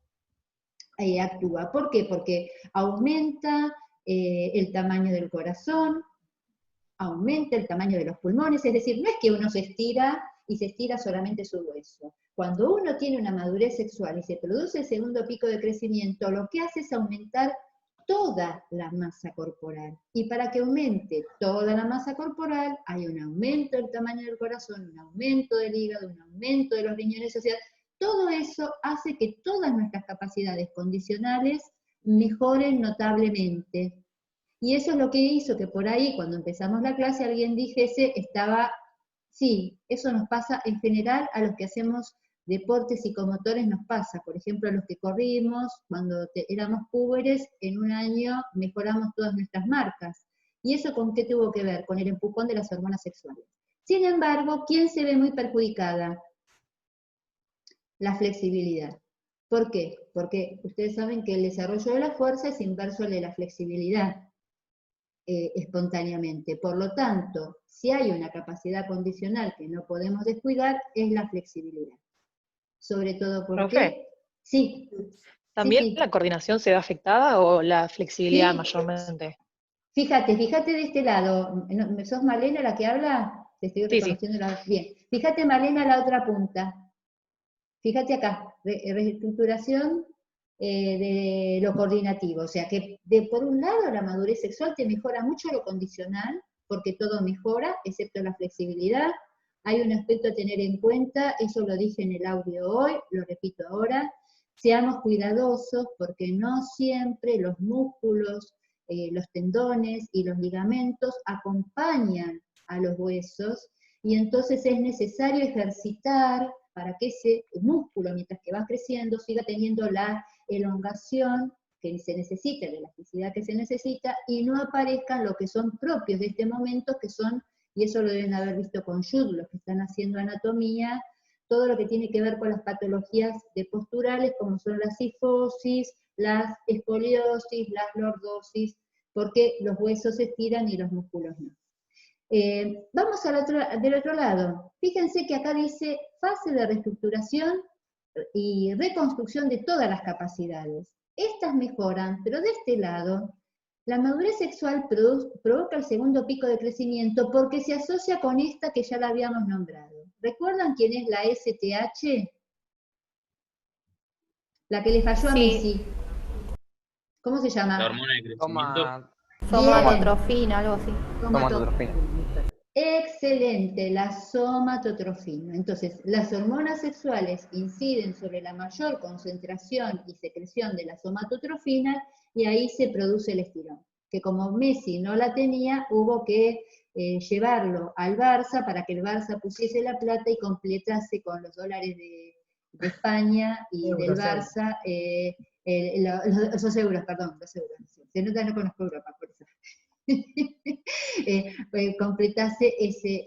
actúa. ¿Por qué? Porque aumenta el tamaño del corazón, aumenta el tamaño de los pulmones, es decir, no es que uno se estira y se estira solamente su hueso. Cuando uno tiene una madurez sexual y se produce el segundo pico de crecimiento, lo que hace es aumentar toda la masa corporal. Y para que aumente toda la masa corporal, hay un aumento del tamaño del corazón, un aumento del hígado, un aumento de los riñones, o sea, todo eso hace que todas nuestras capacidades condicionales mejoren notablemente. Y eso es lo que hizo que por ahí, cuando empezamos la clase, alguien dijese, sí, eso nos pasa en general a los que hacemos deportes psicomotores, nos pasa. Por ejemplo, a los que corrimos, cuando éramos púberes, en un año mejoramos todas nuestras marcas. ¿Y eso con qué tuvo que ver? Con el empujón de las hormonas sexuales. Sin embargo, ¿quién se ve muy perjudicada? La flexibilidad. ¿Por qué? Porque ustedes saben que el desarrollo de la fuerza es inverso al de la flexibilidad. Espontáneamente. Por lo tanto, si hay una capacidad condicional que no podemos descuidar, es la flexibilidad. Sobre todo porque... Sí. ¿También sí. la coordinación se ve afectada o la flexibilidad mayormente? Fíjate de este lado. ¿Sos Malena la que habla? Te estoy reconociendo. Bien. Fíjate, Malena, la otra punta. Fíjate acá. Reestructuración de lo coordinativo, o sea que por un lado la madurez sexual te mejora mucho lo condicional, porque todo mejora, excepto la flexibilidad. Hay un aspecto a tener en cuenta, eso lo dije en el audio hoy, lo repito ahora, seamos cuidadosos porque no siempre los músculos, los tendones y los ligamentos acompañan a los huesos, y entonces es necesario ejercitar para que ese músculo, mientras que va creciendo, siga teniendo la elongación que se necesita, la elasticidad que se necesita, y no aparezcan lo que son propios de este momento, que son, y eso lo deben haber visto con Jude, los que están haciendo anatomía, todo lo que tiene que ver con las patologías de posturales, como son la cifosis, las escoliosis, las lordosis, porque los huesos se estiran y los músculos no. Vamos del otro lado. Fíjense que acá dice fase de reestructuración y reconstrucción de todas las capacidades. Estas mejoran, pero de este lado, la madurez sexual provoca el segundo pico de crecimiento porque se asocia con esta que ya la habíamos nombrado. ¿Recuerdan quién es la STH? La que le falló a Messi. ¿Cómo se llama? La hormona de crecimiento. Somatotrofina, algo así. Somatotrofina. Excelente, la somatotrofina. Entonces, las hormonas sexuales inciden sobre la mayor concentración y secreción de la somatotrofina y ahí se produce el estirón. Que como Messi no la tenía, hubo que llevarlo al Barça para que el Barça pusiese la plata y completase con los dólares de España y del Barça, los euros, perdón, los euros. Se nota no conozco Europa, por eso. Completase ese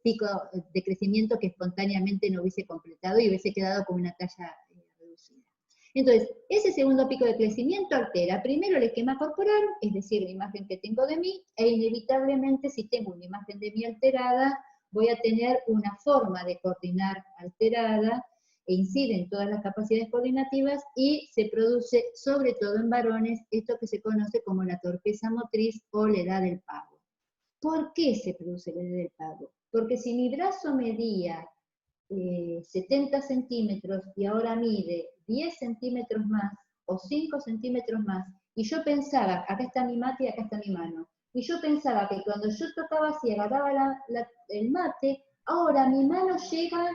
pico de crecimiento que espontáneamente no hubiese completado y hubiese quedado con una talla reducida. Entonces, ese segundo pico de crecimiento altera primero el esquema corporal, es decir, la imagen que tengo de mí, e inevitablemente si tengo una imagen de mí alterada, voy a tener una forma de coordinar alterada, e incide en todas las capacidades coordinativas y se produce, sobre todo en varones, esto que se conoce como la torpeza motriz o la edad del pavo. ¿Por qué se produce la herida del pago? Porque si mi brazo medía 70 centímetros y ahora mide 10 centímetros más o 5 centímetros más, y yo pensaba, acá está mi mate y acá está mi mano, y yo pensaba que cuando yo tocaba así, agarraba el mate, ahora mi mano llega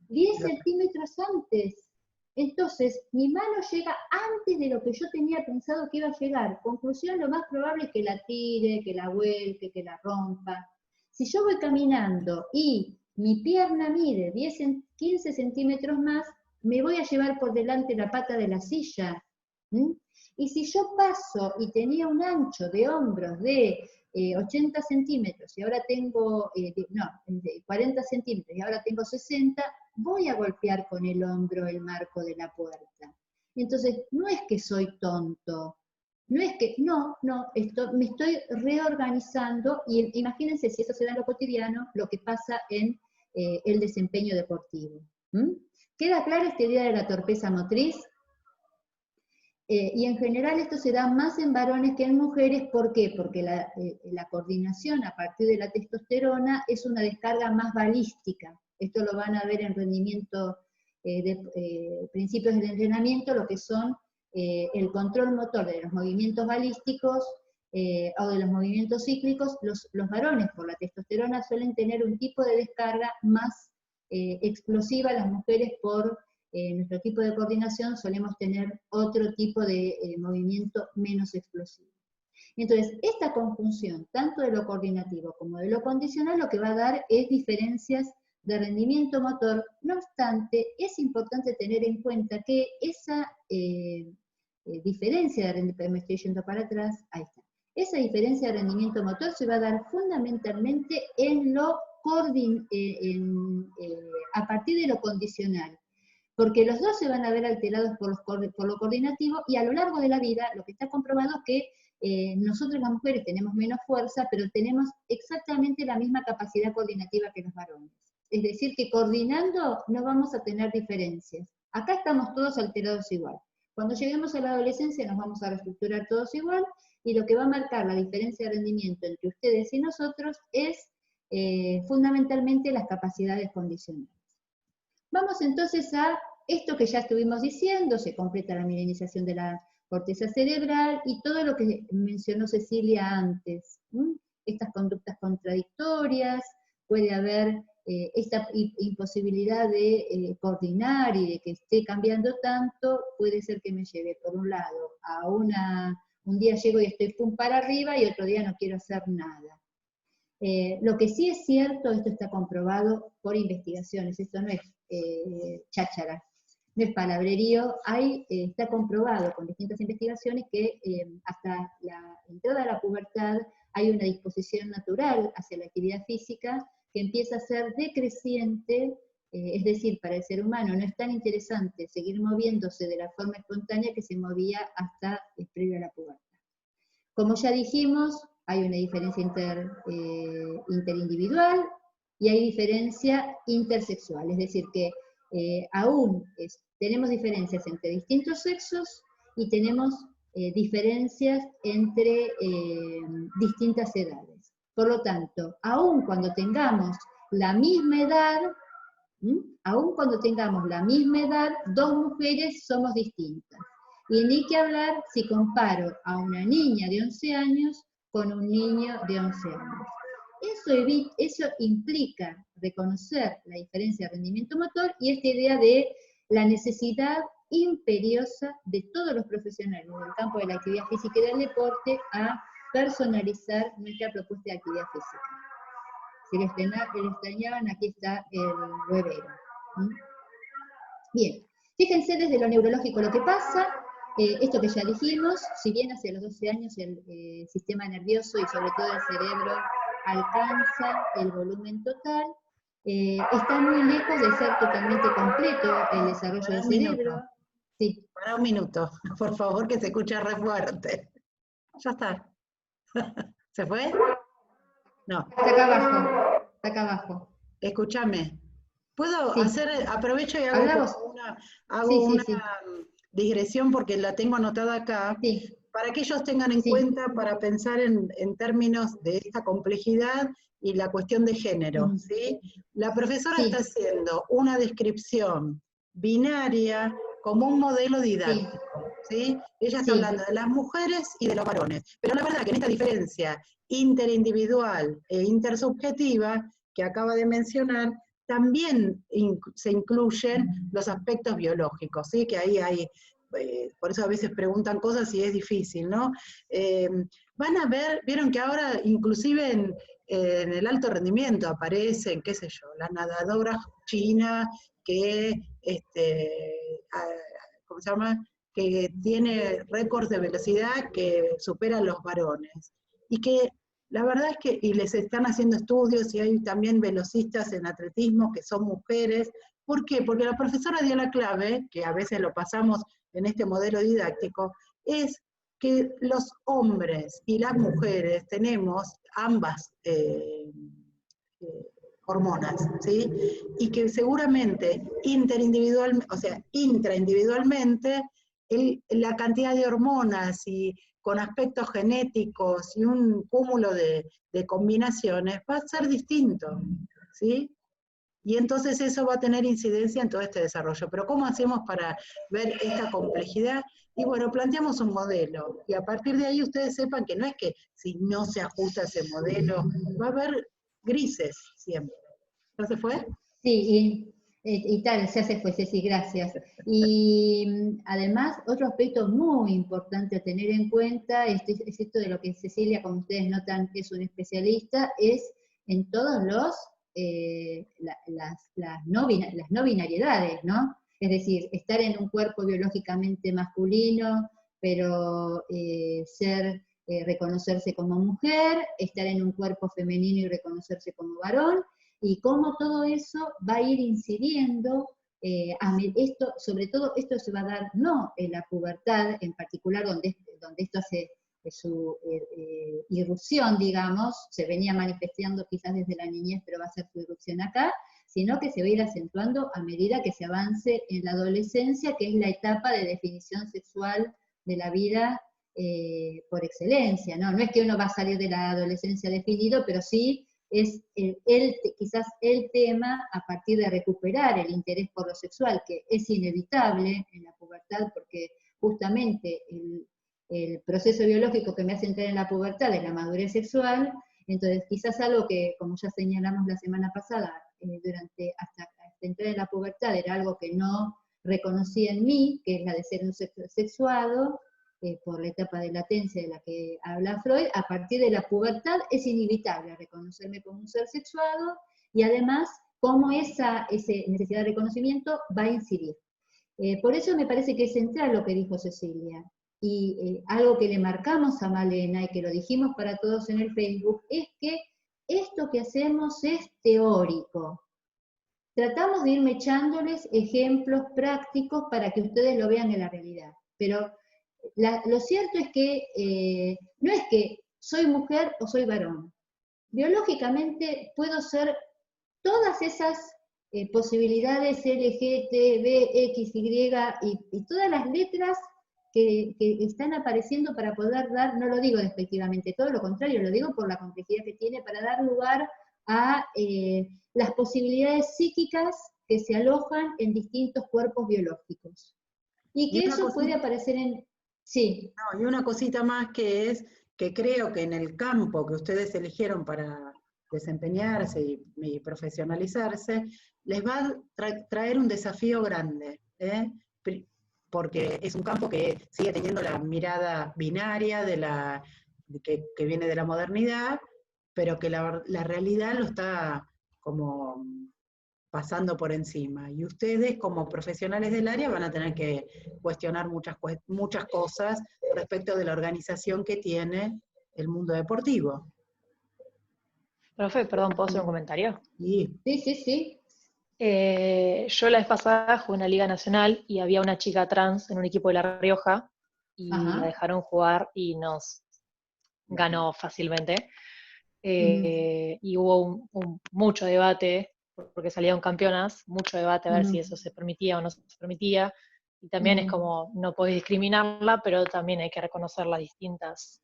10 centímetros antes. Entonces, mi mano llega antes de lo que yo tenía pensado que iba a llegar. Conclusión, lo más probable es que la tire, que la vuelque, que la rompa. Si yo voy caminando y mi pierna mide 15 centímetros más, me voy a llevar por delante la pata de la silla. Y si yo paso y tenía un ancho de hombros de 80 centímetros y ahora tengo, 40 centímetros y ahora tengo 60, voy a golpear con el hombro el marco de la puerta. Entonces, no es que soy tonto, no es que, me estoy reorganizando, y imagínense si eso se da en lo cotidiano, lo que pasa en el desempeño deportivo. ¿Queda clara esta idea de la torpeza motriz? Y en general esto se da más en varones que en mujeres. ¿Por qué? Porque la coordinación a partir de la testosterona es una descarga más balística. Esto lo van a ver en rendimiento de principios del entrenamiento, lo que son el control motor de los movimientos balísticos o de los movimientos cíclicos. Los varones por la testosterona suelen tener un tipo de descarga más explosiva, las mujeres por nuestro tipo de coordinación solemos tener otro tipo de movimiento menos explosivo. Entonces, esta conjunción, tanto de lo coordinativo como de lo condicional, lo que va a dar es diferencias de rendimiento motor. No obstante, es importante tener en cuenta que esa diferencia de rendimiento, me estoy yendo para atrás, ahí está. Esa diferencia de rendimiento motor se va a dar fundamentalmente a partir de lo condicional, porque los dos se van a ver alterados por lo coordinativo, y a lo largo de la vida lo que está comprobado es que nosotros las mujeres tenemos menos fuerza, pero tenemos exactamente la misma capacidad coordinativa que los varones. Es decir, que coordinando no vamos a tener diferencias. Acá estamos todos alterados igual. Cuando lleguemos a la adolescencia nos vamos a reestructurar todos igual, y lo que va a marcar la diferencia de rendimiento entre ustedes y nosotros es fundamentalmente las capacidades condicionales. Vamos entonces a esto que ya estuvimos diciendo: se completa la mielinización de la corteza cerebral y todo lo que mencionó Cecilia antes. Estas conductas contradictorias, puede haber esta imposibilidad de coordinar y de que esté cambiando tanto, puede ser que me lleve por un lado a un día llego y estoy pum para arriba y otro día no quiero hacer nada. Lo que sí es cierto, esto está comprobado por investigaciones, esto no es cháchara, no es palabrerío, está comprobado con distintas investigaciones que hasta la entrada a la pubertad hay una disposición natural hacia la actividad física que empieza a ser decreciente, es decir, para el ser humano no es tan interesante seguir moviéndose de la forma espontánea que se movía hasta previo a la pubertad. Como ya dijimos, hay una diferencia interindividual y hay diferencia intersexual, es decir, que tenemos diferencias entre distintos sexos y tenemos diferencias entre distintas edades. Por lo tanto, aun cuando tengamos la misma edad, dos mujeres somos distintas. Y ni que hablar si comparo a una niña de 11 años con un niño de 11 años. Eso implica reconocer la diferencia de rendimiento motor y esta idea de la necesidad imperiosa de todos los profesionales del campo de la actividad física y del deporte a personalizar nuestra propuesta de actividad física. Si les extrañaban, aquí está el huevero. Bien, fíjense desde lo neurológico lo que pasa. Esto que ya dijimos, si bien hacia los 12 años el sistema nervioso y sobre todo el cerebro alcanza el volumen total, está muy lejos de ser totalmente completo el desarrollo del cerebro. Sí. Para un minuto, por favor, que se escucha re fuerte. Ya está. ¿Se fue? No. Está acá abajo. Escúchame. ¿Puedo aprovecho y hago una digresión porque la tengo anotada acá, para que ellos tengan en cuenta, para pensar en términos de esta complejidad y la cuestión de género, ¿sí? La profesora está haciendo una descripción binaria como un modelo didáctico, ¿sí? Ella está hablando de las mujeres y de los varones, pero la verdad que en esta diferencia interindividual e intersubjetiva que acaba de mencionar, también se incluyen los aspectos biológicos, ¿sí? Que ahí hay, por eso a veces preguntan cosas y es difícil, ¿no? Van a ver, vieron que ahora inclusive en el alto rendimiento aparecen, qué sé yo, la nadadora china que, ¿cómo se llama?, que tiene récords de velocidad que superan los varones. Y que la verdad es que, y les están haciendo estudios, y hay también velocistas en atletismo que son mujeres. ¿Por qué? Porque la profesora dio la clave, que a veces lo pasamos en este modelo didáctico, es que los hombres y las mujeres tenemos ambas hormonas, ¿sí? Y que seguramente intraindividualmente, la cantidad de hormonas y con aspectos genéticos y un cúmulo de combinaciones va a ser distinto, ¿sí? Y entonces eso va a tener incidencia en todo este desarrollo. Pero ¿cómo hacemos para ver esta complejidad? Y bueno, planteamos un modelo, y a partir de ahí ustedes sepan que no es que si no se ajusta ese modelo, va a haber grises siempre. ¿No se fue? Sí, y tal, ya se fue, Ceci, gracias. Y además, otro aspecto muy importante a tener en cuenta, es esto de lo que Cecilia, como ustedes notan, que es un especialista, es en todos las no binariedades, ¿no? Es decir, estar en un cuerpo biológicamente masculino, pero reconocerse como mujer, estar en un cuerpo femenino y reconocerse como varón, y cómo todo eso va a ir incidiendo, sobre todo esto se va a dar no en la pubertad en particular, donde esto hace su irrupción, digamos, se venía manifestando quizás desde la niñez, pero va a ser su irrupción acá, sino que se va a ir acentuando a medida que se avance en la adolescencia, que es la etapa de definición sexual de la vida por excelencia, ¿no? No es que uno va a salir de la adolescencia definido, pero sí es quizás el tema a partir de recuperar el interés por lo sexual, que es inevitable en la pubertad, porque justamente el proceso biológico que me hace entrar en la pubertad es la madurez sexual. Entonces quizás algo que, como ya señalamos la semana pasada, hasta entrar en la pubertad era algo que no reconocía en mí, que es la de ser un sexuado, por la etapa de latencia de la que habla Freud. A partir de la pubertad es inevitable reconocerme como un ser sexuado, y además cómo esa necesidad de reconocimiento va a incidir. Por eso me parece que es central lo que dijo Cecilia, y algo que le marcamos a Malena y que lo dijimos para todos en el Facebook, es que esto que hacemos es teórico. Tratamos de irme echándoles ejemplos prácticos para que ustedes lo vean en la realidad, pero lo cierto es que no es que soy mujer o soy varón. Biológicamente puedo ser todas esas posibilidades L, G, T, B, X, Y y todas las letras que están apareciendo para poder dar, no lo digo despectivamente, todo lo contrario, lo digo por la complejidad que tiene para dar lugar a las posibilidades psíquicas que se alojan en distintos cuerpos biológicos. Y que eso puede aparecer en... Sí. No, y una cosita más que es que creo que en el campo que ustedes eligieron para desempeñarse y profesionalizarse, les va a traer un desafío grande, porque es un campo que sigue teniendo la mirada binaria que viene de la modernidad, pero que la realidad lo está como pasando por encima. Y ustedes, como profesionales del área, van a tener que cuestionar muchas cosas respecto de la organización que tiene el mundo deportivo. Profe, perdón, ¿puedo hacer un comentario? Sí. Yo la vez pasada jugué en la Liga Nacional y había una chica trans en un equipo de La Rioja y la dejaron jugar y nos ganó fácilmente. Y hubo mucho debate, porque salieron campeonas, mucho debate a ver si eso se permitía o no se permitía, Y también es como, no podés discriminarla, pero también hay que reconocer las distintas,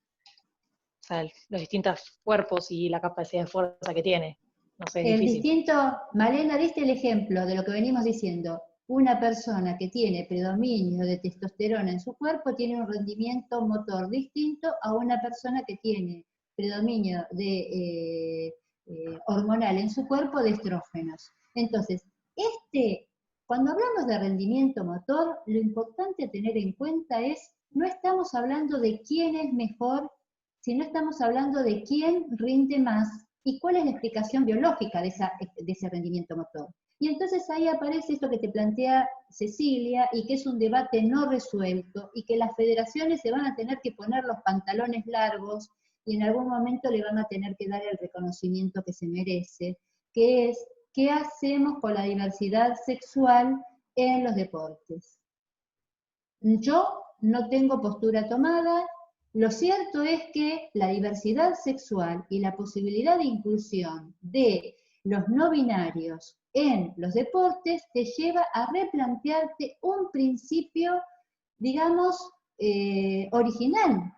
o sea, los distintos cuerpos y la capacidad de fuerza que tiene. No sé, es el difícil. distinto, Malena, diste el ejemplo de lo que venimos diciendo. Una persona que tiene predominio de testosterona en su cuerpo tiene un rendimiento motor distinto a una persona que tiene predominio de hormonal en su cuerpo de estrógenos. Entonces, cuando hablamos de rendimiento motor, lo importante a tener en cuenta es, no estamos hablando de quién es mejor, sino estamos hablando de quién rinde más y cuál es la explicación biológica de ese rendimiento motor. Y entonces ahí aparece esto que te plantea Cecilia, y que es un debate no resuelto, y que las federaciones se van a tener que poner los pantalones largos, y en algún momento le van a tener que dar el reconocimiento que se merece, que es, ¿qué hacemos con la diversidad sexual en los deportes? Yo no tengo postura tomada. Lo cierto es que la diversidad sexual y la posibilidad de inclusión de los no binarios en los deportes te lleva a replantearte un principio, digamos, original,